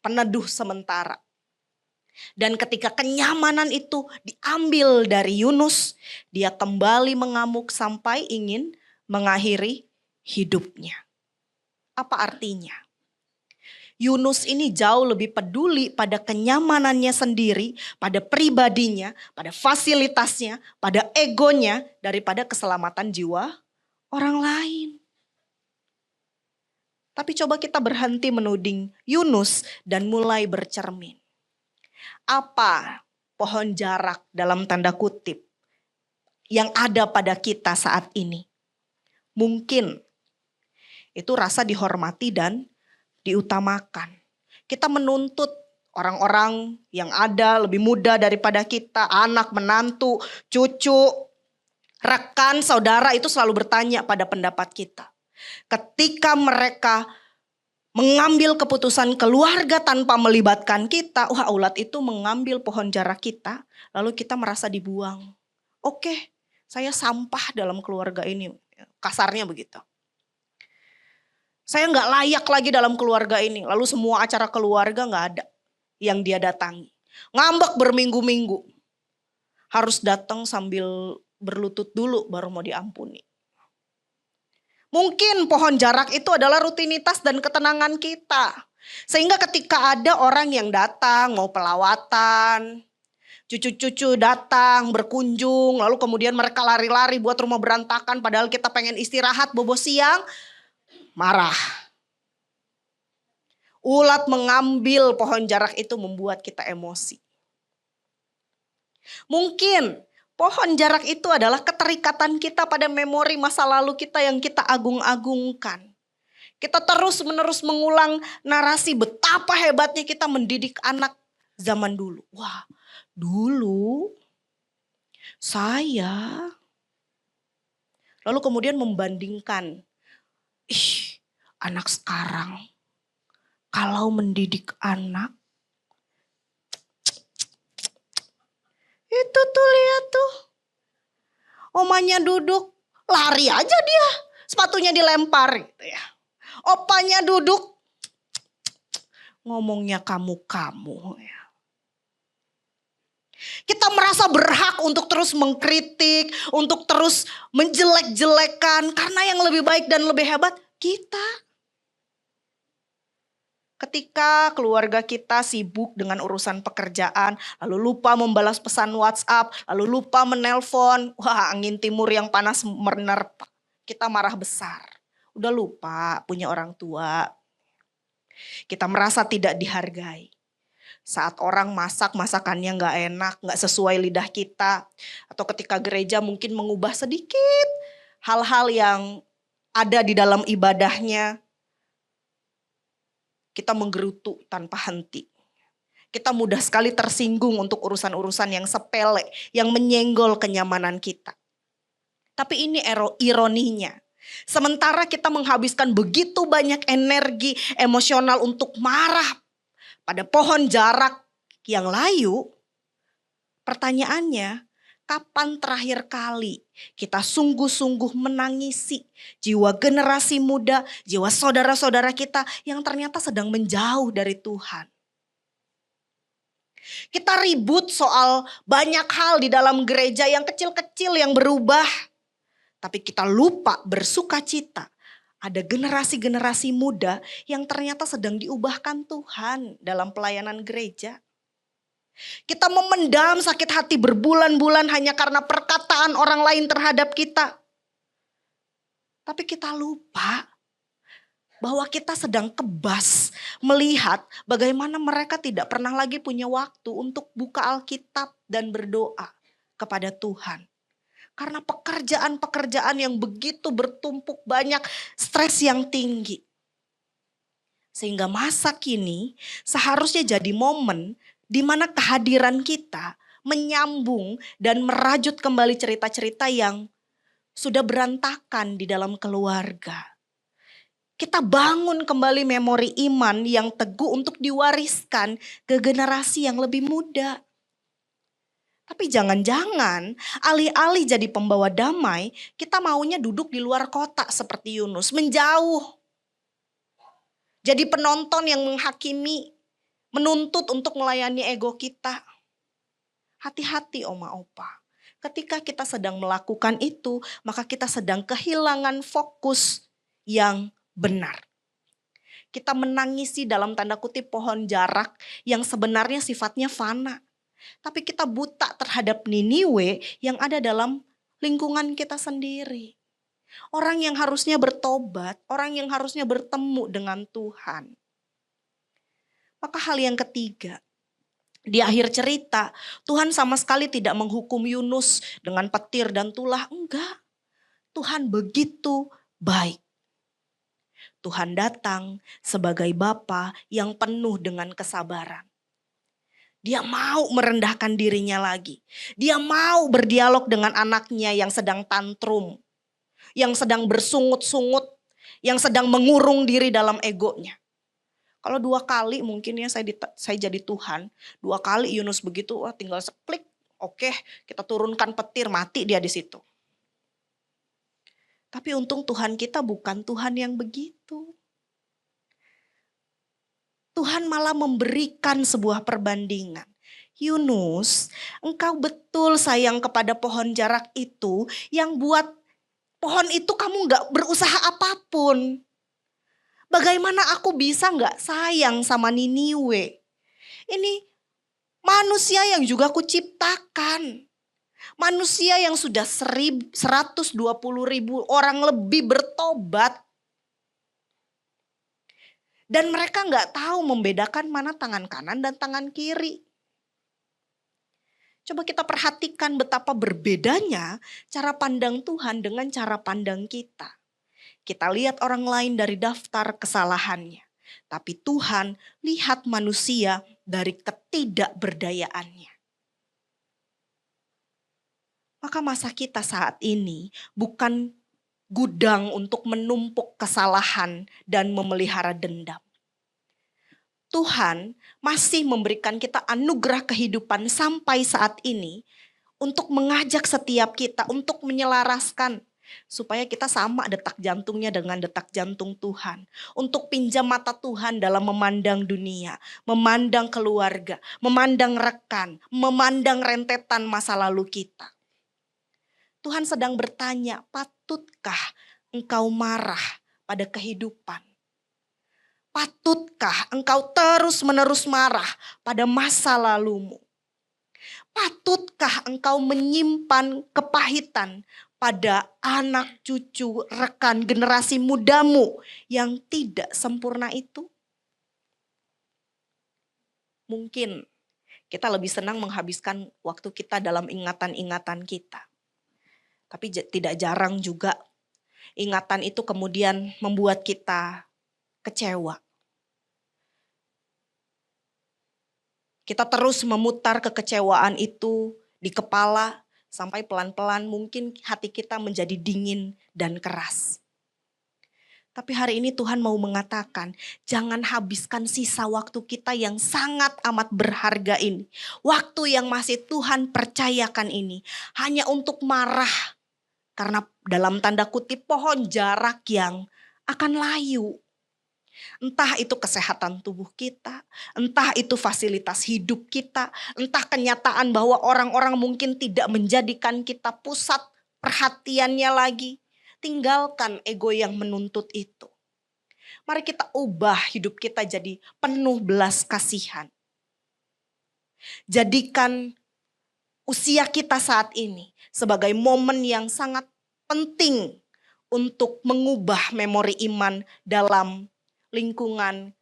Peneduh sementara. Dan ketika kenyamanan itu diambil dari Yunus, dia kembali mengamuk sampai ingin mengakhiri hidupnya. Apa artinya? Yunus ini jauh lebih peduli pada kenyamanannya sendiri, pada pribadinya, pada fasilitasnya, pada egonya, daripada keselamatan jiwa orang lain. Tapi coba kita berhenti menuding Yunus dan mulai bercermin. Apa pohon jarak dalam tanda kutip yang ada pada kita saat ini? Mungkin itu rasa dihormati dan diutamakan. Kita menuntut orang-orang yang ada lebih muda daripada kita, anak, menantu, cucu, rekan, saudara itu selalu bertanya pada pendapat kita. Ketika mereka mengambil keputusan keluarga tanpa melibatkan kita, wah ulat itu mengambil pohon jarak kita, lalu kita merasa dibuang. Oke, saya sampah dalam keluarga ini. Kasarnya begitu. Saya gak layak lagi dalam keluarga ini. Lalu semua acara keluarga gak ada yang dia datangi. Ngambek berminggu-minggu. harus datang sambil berlutut dulu baru mau diampuni. Mungkin pohon jarak itu adalah rutinitas dan ketenangan kita. Sehingga ketika ada orang yang datang mau pelawatan, cucu-cucu datang berkunjung, lalu kemudian mereka lari-lari buat rumah berantakan padahal kita pengen istirahat bobo siang, marah. Ulat mengambil pohon jarak itu membuat kita emosi. Mungkin pohon jarak itu adalah keterikatan kita pada memori masa lalu kita yang kita agung-agungkan. Kita terus-menerus mengulang narasi betapa hebatnya kita mendidik anak zaman dulu. Wah, dulu saya. Lalu kemudian membandingkan. Anak sekarang kalau mendidik anak. Itu tuh lihat tuh. Omanya duduk, lari aja dia. Sepatunya dilempar gitu ya. Opanya duduk, ngomongnya kamu-kamu ya. Kita merasa berhak untuk terus mengkritik, untuk terus menjelek-jelekan. Karena yang lebih baik dan lebih hebat kita. Ketika keluarga kita sibuk dengan urusan pekerjaan, lalu lupa membalas pesan WhatsApp, lalu lupa menelpon, wah angin timur yang panas menerpa, kita marah besar. Udah lupa punya orang tua. Kita merasa tidak dihargai. Saat orang masak, masakannya gak enak, gak sesuai lidah kita. Atau ketika gereja mungkin mengubah sedikit hal-hal yang ada di dalam ibadahnya. Kita menggerutu tanpa henti. Kita mudah sekali tersinggung untuk urusan-urusan yang sepele, yang menyenggol kenyamanan kita. Tapi ini ironinya. Sementara kita menghabiskan begitu banyak energi emosional untuk marah pada pohon jarak yang layu, pertanyaannya, kapan terakhir kali kita sungguh-sungguh menangisi jiwa generasi muda, jiwa saudara-saudara kita yang ternyata sedang menjauh dari Tuhan? Kita ribut soal banyak hal di dalam gereja yang kecil-kecil yang berubah. Tapi kita lupa bersuka cita. Ada generasi-generasi muda yang ternyata sedang diubahkan Tuhan dalam pelayanan gereja. Kita memendam sakit hati berbulan-bulan hanya karena perkataan orang lain terhadap kita. Tapi kita lupa bahwa kita sedang kebas melihat bagaimana mereka tidak pernah lagi punya waktu untuk buka Alkitab dan berdoa kepada Tuhan. Karena pekerjaan-pekerjaan yang begitu bertumpuk banyak, stres yang tinggi. Sehingga masa kini seharusnya jadi momen di mana kehadiran kita menyambung dan merajut kembali cerita-cerita yang sudah berantakan di dalam keluarga. Kita bangun kembali memori iman yang teguh untuk diwariskan ke generasi yang lebih muda. Tapi jangan-jangan alih-alih jadi pembawa damai, kita maunya duduk di luar kota seperti Yunus, menjauh. Jadi penonton yang menghakimi, menuntut untuk melayani ego kita. Hati-hati oma opa. Ketika kita sedang melakukan itu, maka kita sedang kehilangan fokus yang benar. Kita menangisi dalam tanda kutip pohon jarak yang sebenarnya sifatnya fana. Tapi kita buta terhadap Niniwe yang ada dalam lingkungan kita sendiri. Orang yang harusnya bertobat, orang yang harusnya bertemu dengan Tuhan. Maka hal yang ketiga, di akhir cerita Tuhan sama sekali tidak menghukum Yunus dengan petir dan tulah, enggak. Tuhan begitu baik. Tuhan datang sebagai Bapa yang penuh dengan kesabaran. Dia mau merendahkan dirinya lagi. Dia mau berdialog dengan anaknya yang sedang tantrum. Yang sedang bersungut-sungut. Yang sedang mengurung diri dalam egonya. Kalau 2 kali mungkin ya saya jadi Tuhan. 2 kali Yunus begitu, wah tinggal seklik. Oke, kita turunkan petir, mati dia di situ. Tapi untung Tuhan kita bukan Tuhan yang begitu. Tuhan malah memberikan sebuah perbandingan. Yunus, engkau betul sayang kepada pohon jarak itu yang buat pohon itu kamu gak berusaha apapun. Bagaimana aku bisa gak sayang sama Niniwe? Ini manusia yang juga kuciptakan. Manusia yang sudah 120.000 orang lebih bertobat. Dan mereka gak tahu membedakan mana tangan kanan dan tangan kiri. Coba kita perhatikan betapa berbedanya cara pandang Tuhan dengan cara pandang kita. Kita lihat orang lain dari daftar kesalahannya. Tapi Tuhan lihat manusia dari ketidakberdayaannya. Maka masa kita saat ini bukan gudang untuk menumpuk kesalahan dan memelihara dendam. Tuhan masih memberikan kita anugerah kehidupan sampai saat ini untuk mengajak setiap kita untuk menyelaraskan supaya kita sama detak jantungnya dengan detak jantung Tuhan. Untuk pinjam mata Tuhan dalam memandang dunia, memandang keluarga, memandang rekan, memandang rentetan masa lalu kita. Tuhan sedang bertanya, patutkah engkau marah pada kehidupan? Patutkah engkau terus-menerus marah pada masa lalumu? Patutkah engkau menyimpan kepahitan pada anak, cucu, rekan, generasi mudamu yang tidak sempurna itu? Mungkin kita lebih senang menghabiskan waktu kita dalam ingatan-ingatan kita. Tapi tidak jarang juga ingatan itu kemudian membuat kita kecewa. Kita terus memutar kekecewaan itu di kepala sampai pelan-pelan mungkin hati kita menjadi dingin dan keras. Tapi hari ini Tuhan mau mengatakan, jangan habiskan sisa waktu kita yang sangat amat berharga ini. Waktu yang masih Tuhan percayakan ini hanya untuk marah. Karena dalam tanda kutip pohon jarak yang akan layu. Entah itu kesehatan tubuh kita, entah itu fasilitas hidup kita, entah kenyataan bahwa orang-orang mungkin tidak menjadikan kita pusat perhatiannya lagi. Tinggalkan ego yang menuntut itu. Mari kita ubah hidup kita jadi penuh belas kasihan. Jadikan usia kita saat ini sebagai momen yang sangat penting untuk mengubah memori iman dalam lingkungan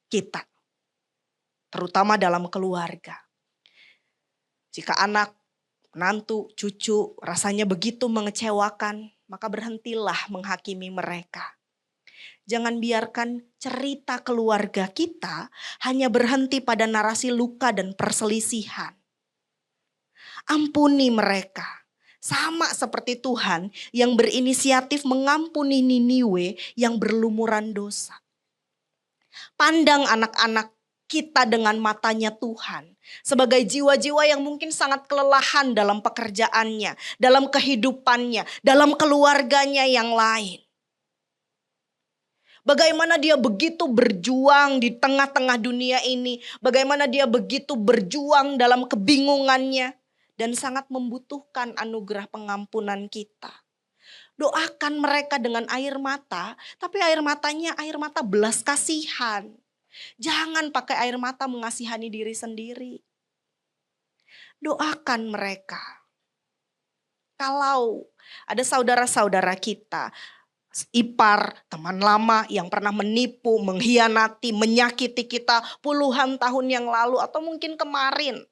kita, terutama dalam keluarga. Jika anak, menantu, cucu rasanya begitu mengecewakan, maka berhentilah menghakimi mereka. Jangan biarkan cerita keluarga kita hanya berhenti pada narasi luka dan perselisihan. Ampuni mereka. Sama seperti Tuhan yang berinisiatif mengampuni Niniwe yang berlumuran dosa. Pandang anak-anak kita dengan matanya Tuhan. Sebagai jiwa-jiwa yang mungkin sangat kelelahan dalam pekerjaannya, dalam kehidupannya, dalam keluarganya yang lain. Bagaimana dia begitu berjuang di tengah-tengah dunia ini. Bagaimana dia begitu berjuang dalam kebingungannya. Dan sangat membutuhkan anugerah pengampunan kita. Doakan mereka dengan air mata, tapi air matanya air mata belas kasihan. Jangan pakai air mata mengasihani diri sendiri. Doakan mereka. Kalau ada saudara-saudara kita, ipar, teman lama yang pernah menipu, mengkhianati, menyakiti kita puluhan tahun yang lalu atau mungkin kemarin.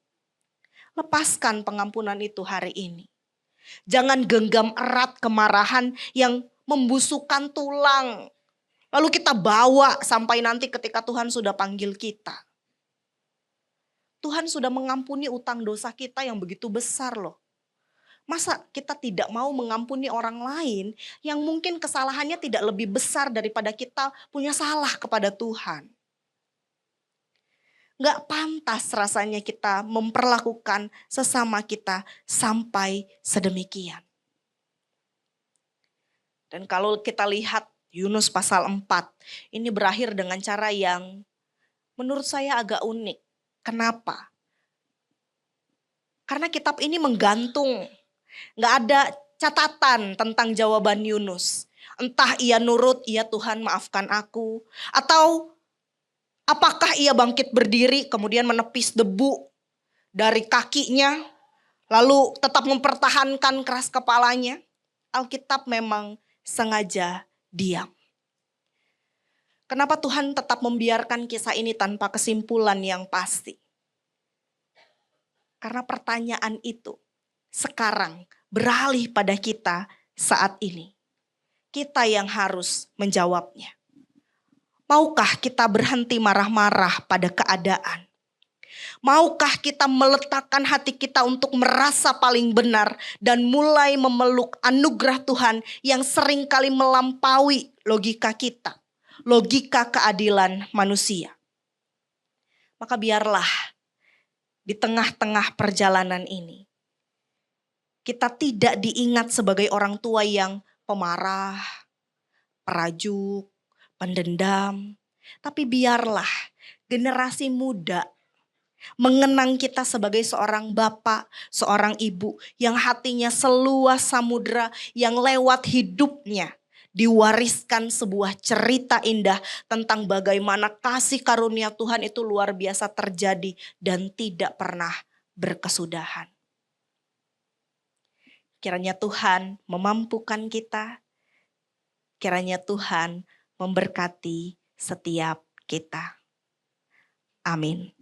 Lepaskan pengampunan itu hari ini. Jangan genggam erat kemarahan yang membusukkan tulang. Lalu kita bawa sampai nanti ketika Tuhan sudah panggil kita. Tuhan sudah mengampuni utang dosa kita yang begitu besar loh. Masa kita tidak mau mengampuni orang lain yang mungkin kesalahannya tidak lebih besar daripada kita punya salah kepada Tuhan. Gak pantas rasanya kita memperlakukan sesama kita sampai sedemikian. Dan kalau kita lihat Yunus pasal 4, ini berakhir dengan cara yang menurut saya agak unik. Kenapa? Karena kitab ini menggantung. Gak ada catatan tentang jawaban Yunus. Entah ia nurut, "Ya Tuhan maafkan aku." Atau apakah ia bangkit berdiri kemudian menepis debu dari kakinya. Lalu tetap mempertahankan keras kepalanya. Alkitab memang sengaja diam. Kenapa Tuhan tetap membiarkan kisah ini tanpa kesimpulan yang pasti? Karena pertanyaan itu sekarang beralih pada kita saat ini. Kita yang harus menjawabnya. Maukah kita berhenti marah-marah pada keadaan? Maukah kita meletakkan hati kita untuk merasa paling benar dan mulai memeluk anugerah Tuhan yang seringkali melampaui logika kita, logika keadilan manusia? Maka biarlah di tengah-tengah perjalanan ini kita tidak diingat sebagai orang tua yang pemarah, perajuk, pendendam. Tapi biarlah generasi muda mengenang kita sebagai seorang bapak, seorang ibu yang hatinya seluas samudra, yang lewat hidupnya diwariskan sebuah cerita indah tentang bagaimana kasih karunia Tuhan itu luar biasa terjadi dan tidak pernah berkesudahan. Kiranya Tuhan memampukan kita, kiranya Tuhan memberkati setiap kita. Amin.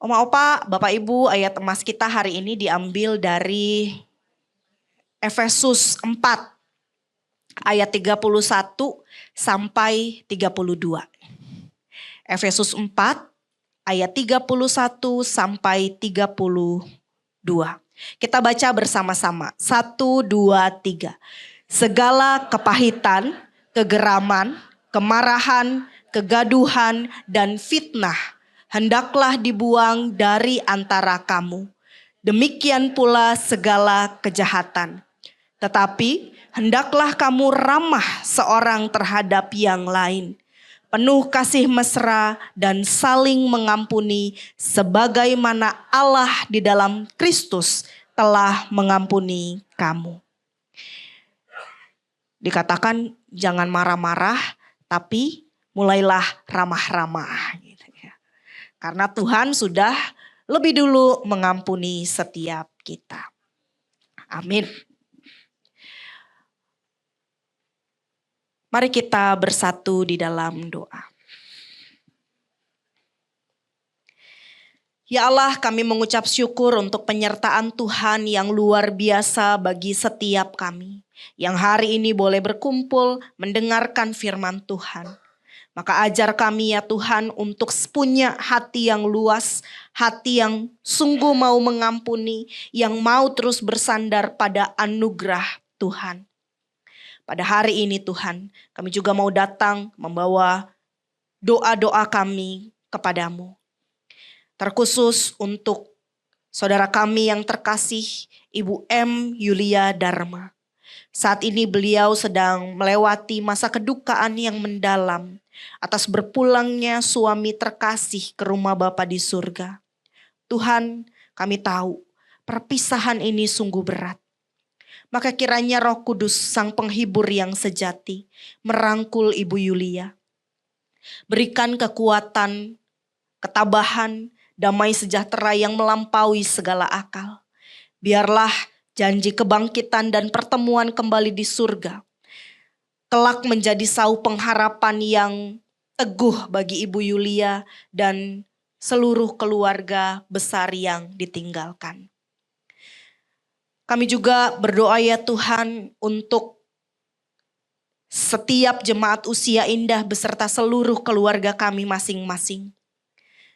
Oma Opa, Bapak Ibu, ayat emas kita hari ini diambil dari Efesus 4 ayat 31 sampai 32. Efesus 4 ayat 31 sampai 32. Kita baca bersama-sama. 1, 2, 3. Segala kepahitan, kegeraman, kemarahan, kegaduhan, dan fitnah hendaklah dibuang dari antara kamu. Demikian pula segala kejahatan. Tetapi hendaklah kamu ramah seorang terhadap yang lain. Penuh kasih mesra dan saling mengampuni sebagaimana Allah di dalam Kristus telah mengampuni kamu. Dikatakan jangan marah-marah, tapi mulailah ramah-ramah. Karena Tuhan sudah lebih dulu mengampuni setiap kita. Amin. Mari kita bersatu di dalam doa. Ya Allah, kami mengucap syukur untuk penyertaan Tuhan yang luar biasa bagi setiap kami. Yang hari ini boleh berkumpul mendengarkan firman Tuhan. Maka ajar kami ya Tuhan untuk punya hati yang luas, hati yang sungguh mau mengampuni, yang mau terus bersandar pada anugerah Tuhan. Pada hari ini Tuhan, kami juga mau datang membawa doa-doa kami kepadamu. Terkhusus untuk saudara kami yang terkasih, Ibu M. Yulia Dharma. Saat ini beliau sedang melewati masa kedukaan yang mendalam atas berpulangnya suami terkasih ke rumah Bapa di surga. Tuhan, kami tahu perpisahan ini sungguh berat. Maka kiranya Roh Kudus Sang Penghibur yang sejati merangkul Ibu Yulia. Berikan kekuatan, ketabahan, damai sejahtera yang melampaui segala akal. Biarlah janji kebangkitan dan pertemuan kembali di surga kelak menjadi sau pengharapan yang teguh bagi Ibu Yulia dan seluruh keluarga besar yang ditinggalkan. Kami juga berdoa ya Tuhan untuk setiap jemaat usia indah beserta seluruh keluarga kami masing-masing.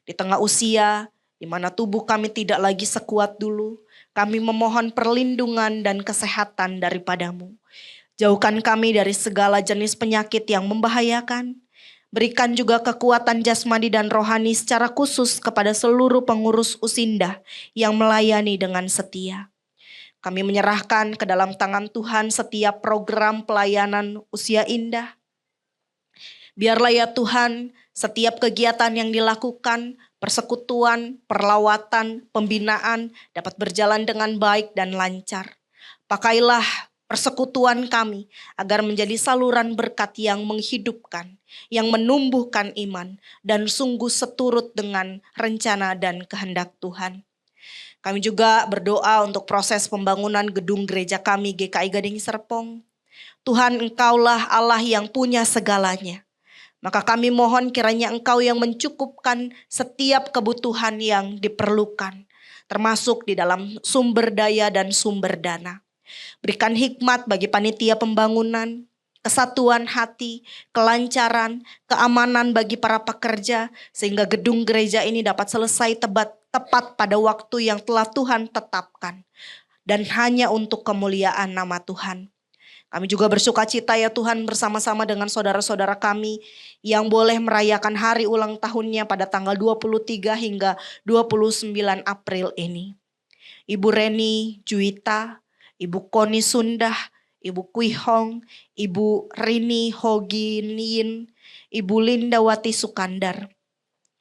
Di tengah usia di mana tubuh kami tidak lagi sekuat dulu, kami memohon perlindungan dan kesehatan daripadamu. Jauhkan kami dari segala jenis penyakit yang membahayakan. Berikan juga kekuatan jasmani dan rohani secara khusus kepada seluruh pengurus Usindah yang melayani dengan setia. Kami menyerahkan ke dalam tangan Tuhan setiap program pelayanan usia indah. Biarlah ya Tuhan, setiap kegiatan yang dilakukan, persekutuan, perlawatan, pembinaan dapat berjalan dengan baik dan lancar. Pakailah persekutuan kami agar menjadi saluran berkat yang menghidupkan, yang menumbuhkan iman, dan sungguh seturut dengan rencana dan kehendak Tuhan. Kami juga berdoa untuk proses pembangunan gedung gereja kami GKI Gading Serpong. Tuhan, Engkaulah Allah yang punya segalanya. Maka kami mohon kiranya Engkau yang mencukupkan setiap kebutuhan yang diperlukan, termasuk di dalam sumber daya dan sumber dana. Berikan hikmat bagi panitia pembangunan, kesatuan hati, kelancaran, keamanan bagi para pekerja, sehingga gedung gereja ini dapat selesai tepat pada waktu yang telah Tuhan tetapkan, dan hanya untuk kemuliaan nama Tuhan. Kami juga bersukacita ya Tuhan bersama-sama dengan saudara-saudara kami yang boleh merayakan hari ulang tahunnya pada tanggal 23 hingga 29 April ini. Ibu Reni Juwita, Ibu Koni Sundah, Ibu Kui Hong, Ibu Rini Hoginin, Ibu Lindawati Sukandar.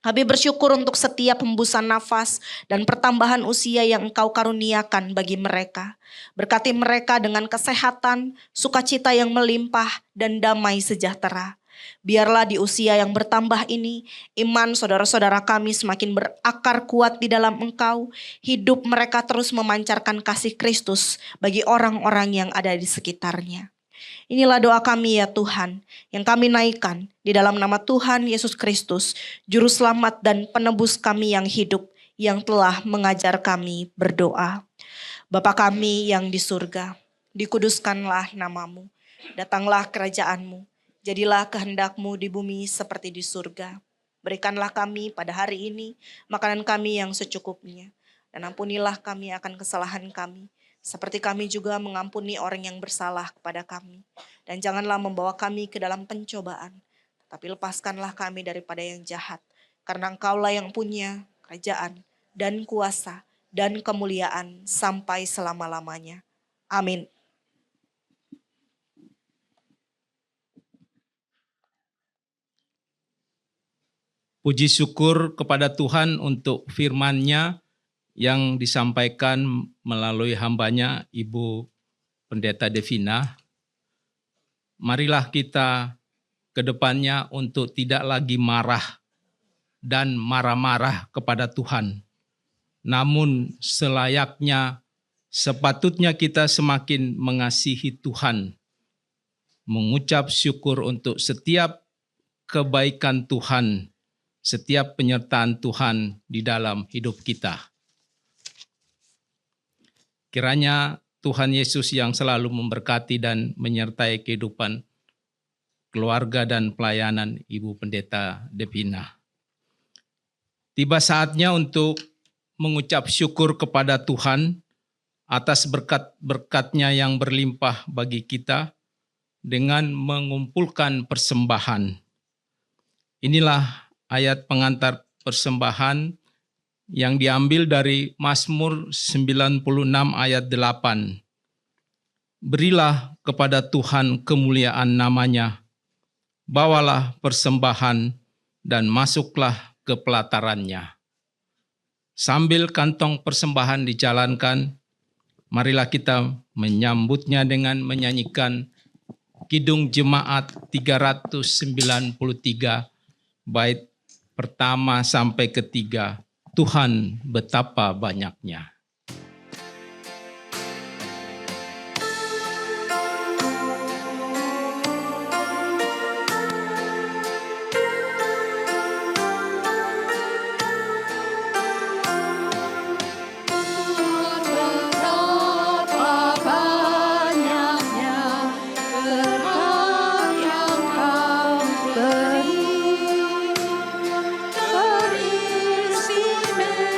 Kami bersyukur untuk setiap hembusan nafas dan pertambahan usia yang Engkau karuniakan bagi mereka. Berkati mereka dengan kesehatan, sukacita yang melimpah, dan damai sejahtera. Biarlah di usia yang bertambah ini, iman saudara-saudara kami semakin berakar kuat di dalam Engkau. Hidup mereka terus memancarkan kasih Kristus bagi orang-orang yang ada di sekitarnya. Inilah doa kami ya Tuhan, yang kami naikkan di dalam nama Tuhan Yesus Kristus, Juru Selamat dan Penebus kami yang hidup, yang telah mengajar kami berdoa. Bapa kami yang di surga, dikuduskanlah namamu, datanglah kerajaanmu, jadilah kehendak-Mu di bumi seperti di surga. Berikanlah kami pada hari ini makanan kami yang secukupnya, dan ampunilah kami akan kesalahan kami, seperti kami juga mengampuni orang yang bersalah kepada kami. Dan janganlah membawa kami ke dalam pencobaan, tapi lepaskanlah kami daripada yang jahat. Karena Engkaulah yang punya kerajaan dan kuasa dan kemuliaan sampai selama-lamanya. Amin. Puji syukur kepada Tuhan untuk firman-Nya yang disampaikan melalui hambanya Ibu Pendeta Devina. Marilah kita ke depannya untuk tidak lagi marah dan marah-marah kepada Tuhan. Namun selayaknya, sepatutnya kita semakin mengasihi Tuhan, mengucap syukur untuk setiap kebaikan Tuhan, setiap penyertaan Tuhan di dalam hidup kita. Kiranya Tuhan Yesus yang selalu memberkati dan menyertai kehidupan keluarga dan pelayanan Ibu Pendeta Devina. Tiba saatnya untuk mengucap syukur kepada Tuhan atas berkat-berkat-Nya yang berlimpah bagi kita dengan mengumpulkan persembahan. Inilah ayat pengantar persembahan yang diambil dari Mazmur 96 ayat 8. Berilah kepada Tuhan kemuliaan nama-Nya, bawalah persembahan dan masuklah ke pelataran-Nya. Sambil kantong persembahan dijalankan, marilah kita menyambutnya dengan menyanyikan Kidung Jemaat 393 bait pertama sampai ketiga. Tuhan betapa banyaknya. Istimewa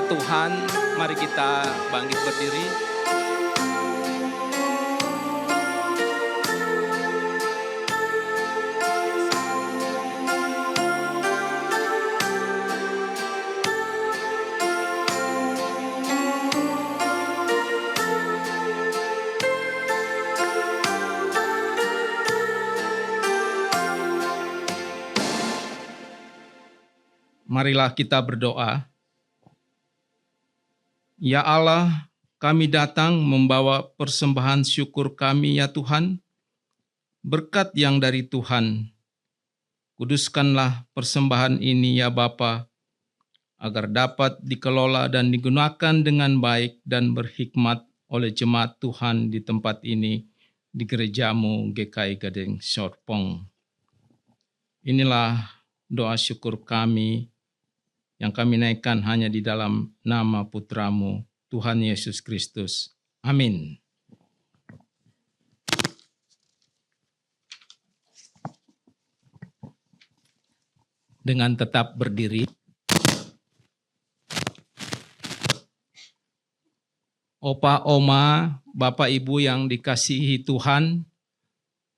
hadirat Tuhan, mari kita bangkit berdiri. Marilah kita berdoa. Ya Allah, kami datang membawa persembahan syukur kami ya Tuhan. Berkat yang dari Tuhan, kuduskanlah persembahan ini ya Bapa, agar dapat dikelola dan digunakan dengan baik dan berhikmat oleh jemaat Tuhan di tempat ini, di gerejamu GKI Gading Serpong. Inilah doa syukur kami yang kami naikkan hanya di dalam nama Putramu, Tuhan Yesus Kristus. Amin. Dengan tetap berdiri. Opa, Oma, Bapak Ibu yang dikasihi Tuhan,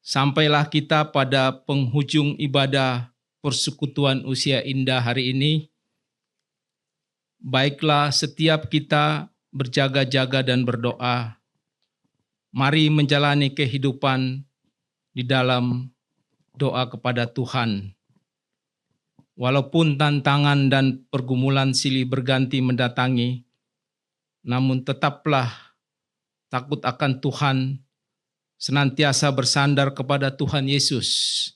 sampailah kita pada penghujung ibadah persekutuan usia indah hari ini. Baiklah setiap kita berjaga-jaga dan berdoa. Mari menjalani kehidupan di dalam doa kepada Tuhan. Walaupun tantangan dan pergumulan silih berganti mendatangi, namun tetaplah takut akan Tuhan, senantiasa bersandar kepada Tuhan Yesus,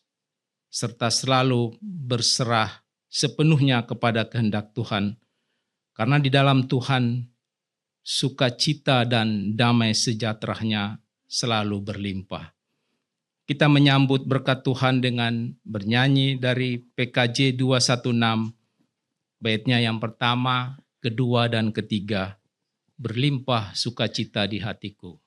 serta selalu berserah sepenuhnya kepada kehendak Tuhan. Karena di dalam Tuhan, sukacita dan damai sejahteranya selalu berlimpah. Kita menyambut berkat Tuhan dengan bernyanyi dari PKJ 216, baitnya yang pertama, kedua, dan ketiga. Berlimpah sukacita di hatiku.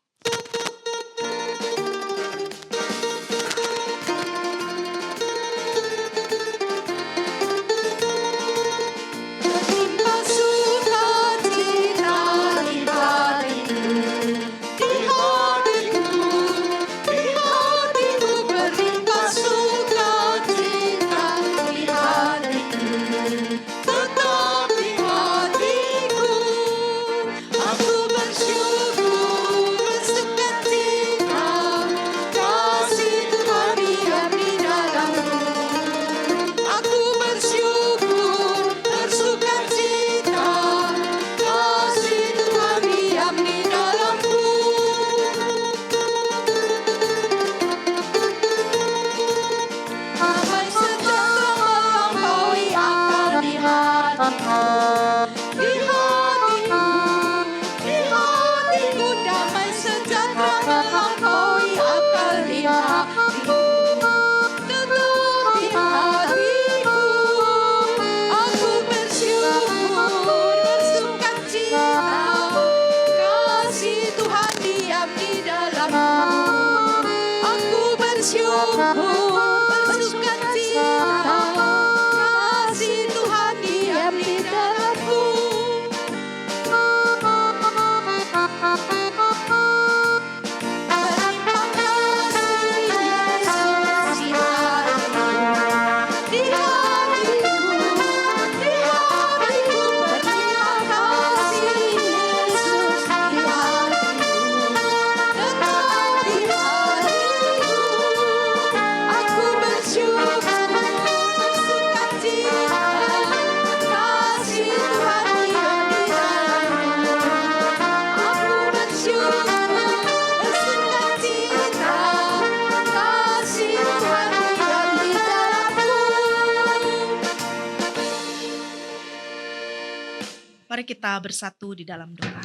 Mari kita bersatu di dalam doa.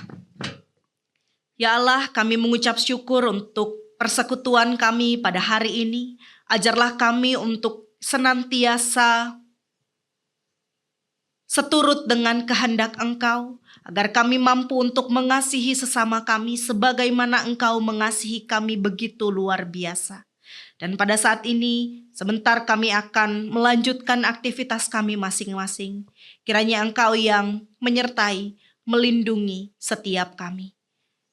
Ya Allah, kami mengucap syukur untuk persekutuan kami pada hari ini. Ajarlah kami untuk senantiasa seturut dengan kehendak Engkau, agar kami mampu untuk mengasihi sesama kami sebagaimana Engkau mengasihi kami begitu luar biasa. Dan pada saat ini, sebentar kami akan melanjutkan aktivitas kami masing-masing. Kiranya Engkau yang menyertai, melindungi setiap kami.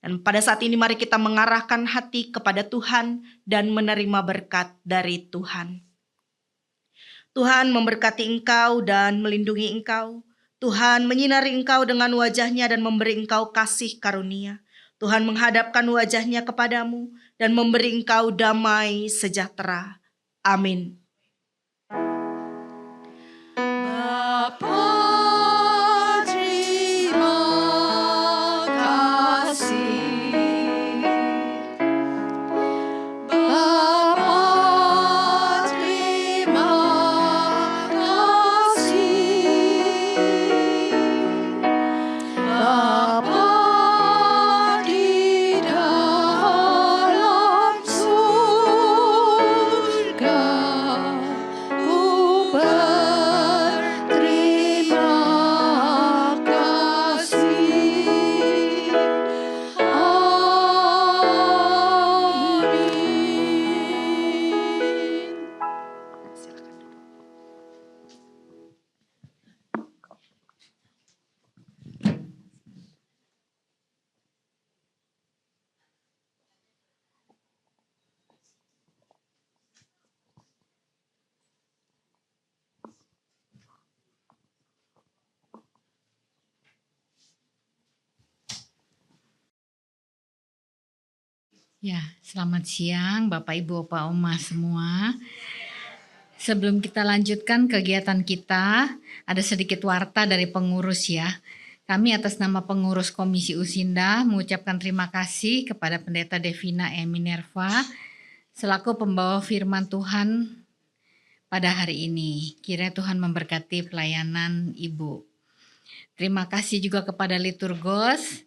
Dan pada saat ini mari kita mengarahkan hati kepada Tuhan dan menerima berkat dari Tuhan. Tuhan memberkati engkau dan melindungi engkau. Tuhan menyinari engkau dengan wajah-Nya dan memberi engkau kasih karunia. Tuhan menghadapkan wajah-Nya kepadamu dan memberi engkau damai sejahtera. Amin. Bapa, terima kasih. Bapa, terima kasih. Bapa di dalam surga, ku berterima kasih. Amin. Ya, selamat siang Bapak Ibu Opa Oma semua. Sebelum kita lanjutkan kegiatan kita, ada sedikit warta dari pengurus ya. Kami atas nama pengurus Komisi Usinda mengucapkan terima kasih kepada Pendeta Devina E. Minerva selaku pembawa firman Tuhan pada hari ini. Kiranya Tuhan memberkati pelayanan Ibu. Terima kasih juga kepada liturgos,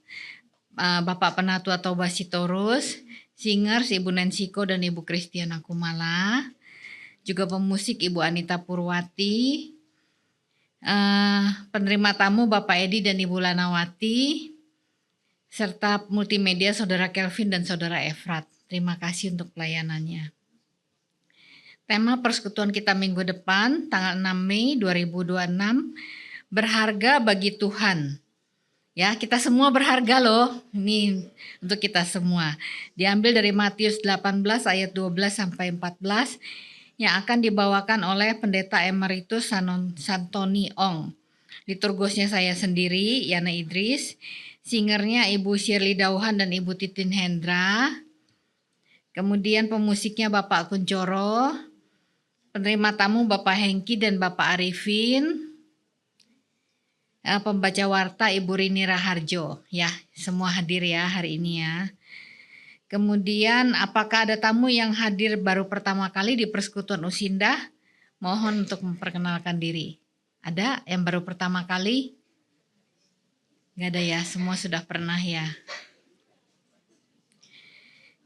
Bapak Penatua Toba Sitorus, singers Ibu Nensiko dan Ibu Kristiana Kumala, juga pemusik Ibu Anita Purwati, penerima tamu Bapak Edi dan Ibu Lanawati, serta multimedia Saudara Kelvin dan Saudara Efrat. Terima kasih untuk pelayanannya. Tema persekutuan kita minggu depan, tanggal 6 Mei 2026, berharga bagi Tuhan. Ya, kita semua berharga loh. Ini untuk kita semua. Diambil dari Matius 18 ayat 12 sampai 14 yang akan dibawakan oleh Pendeta Emeritus Santoni Ong. Liturgosnya saya sendiri, Yana Idris. Singernya Ibu Shirley Dauhan dan Ibu Titin Hendra. Kemudian pemusiknya Bapak Kuncoro. Penerima tamu Bapak Hengki dan Bapak Arifin. Pembaca warta Ibu Rini Raharjo, ya semua hadir ya hari ini ya. Kemudian apakah ada tamu yang hadir baru pertama kali di Persekutuan Usinda? Mohon untuk memperkenalkan diri. Ada yang baru pertama kali? Gak ada ya, semua sudah pernah ya.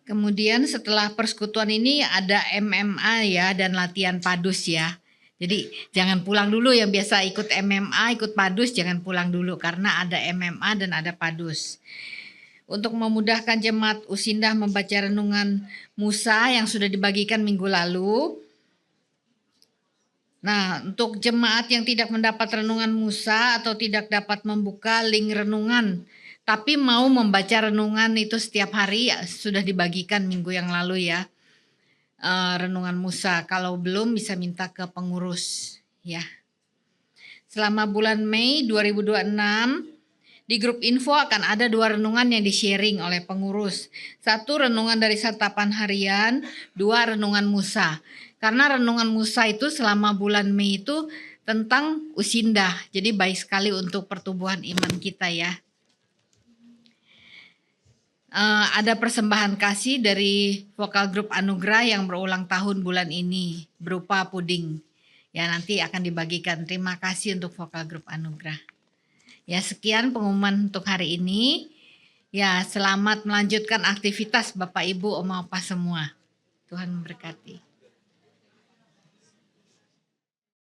Kemudian setelah persekutuan ini ada MMA ya dan latihan padus ya. Jadi jangan pulang dulu yang biasa ikut MMA, ikut padus, jangan pulang dulu karena ada MMA dan ada padus. Untuk memudahkan jemaat Usinda membaca renungan Musa yang sudah dibagikan minggu lalu. Nah, untuk jemaat yang tidak mendapat renungan Musa atau tidak dapat membuka link renungan, tapi mau membaca renungan itu setiap hari ya, sudah dibagikan minggu yang lalu ya. Renungan Musa. Kalau belum bisa minta ke pengurus ya. Selama bulan Mei 2026 di grup info akan ada 2 renungan yang di-sharing oleh pengurus. 1 renungan dari santapan harian, 2 renungan Musa. Karena renungan Musa itu selama bulan Mei itu tentang Usinda. Jadi baik sekali untuk pertumbuhan iman kita ya. Ada persembahan kasih dari vokal grup Anugerah yang berulang tahun bulan ini berupa puding. Ya nanti akan dibagikan. Terima kasih untuk vokal grup Anugerah. Ya sekian pengumuman untuk hari ini. Ya selamat melanjutkan aktivitas Bapak Ibu Oma Opa semua. Tuhan memberkati.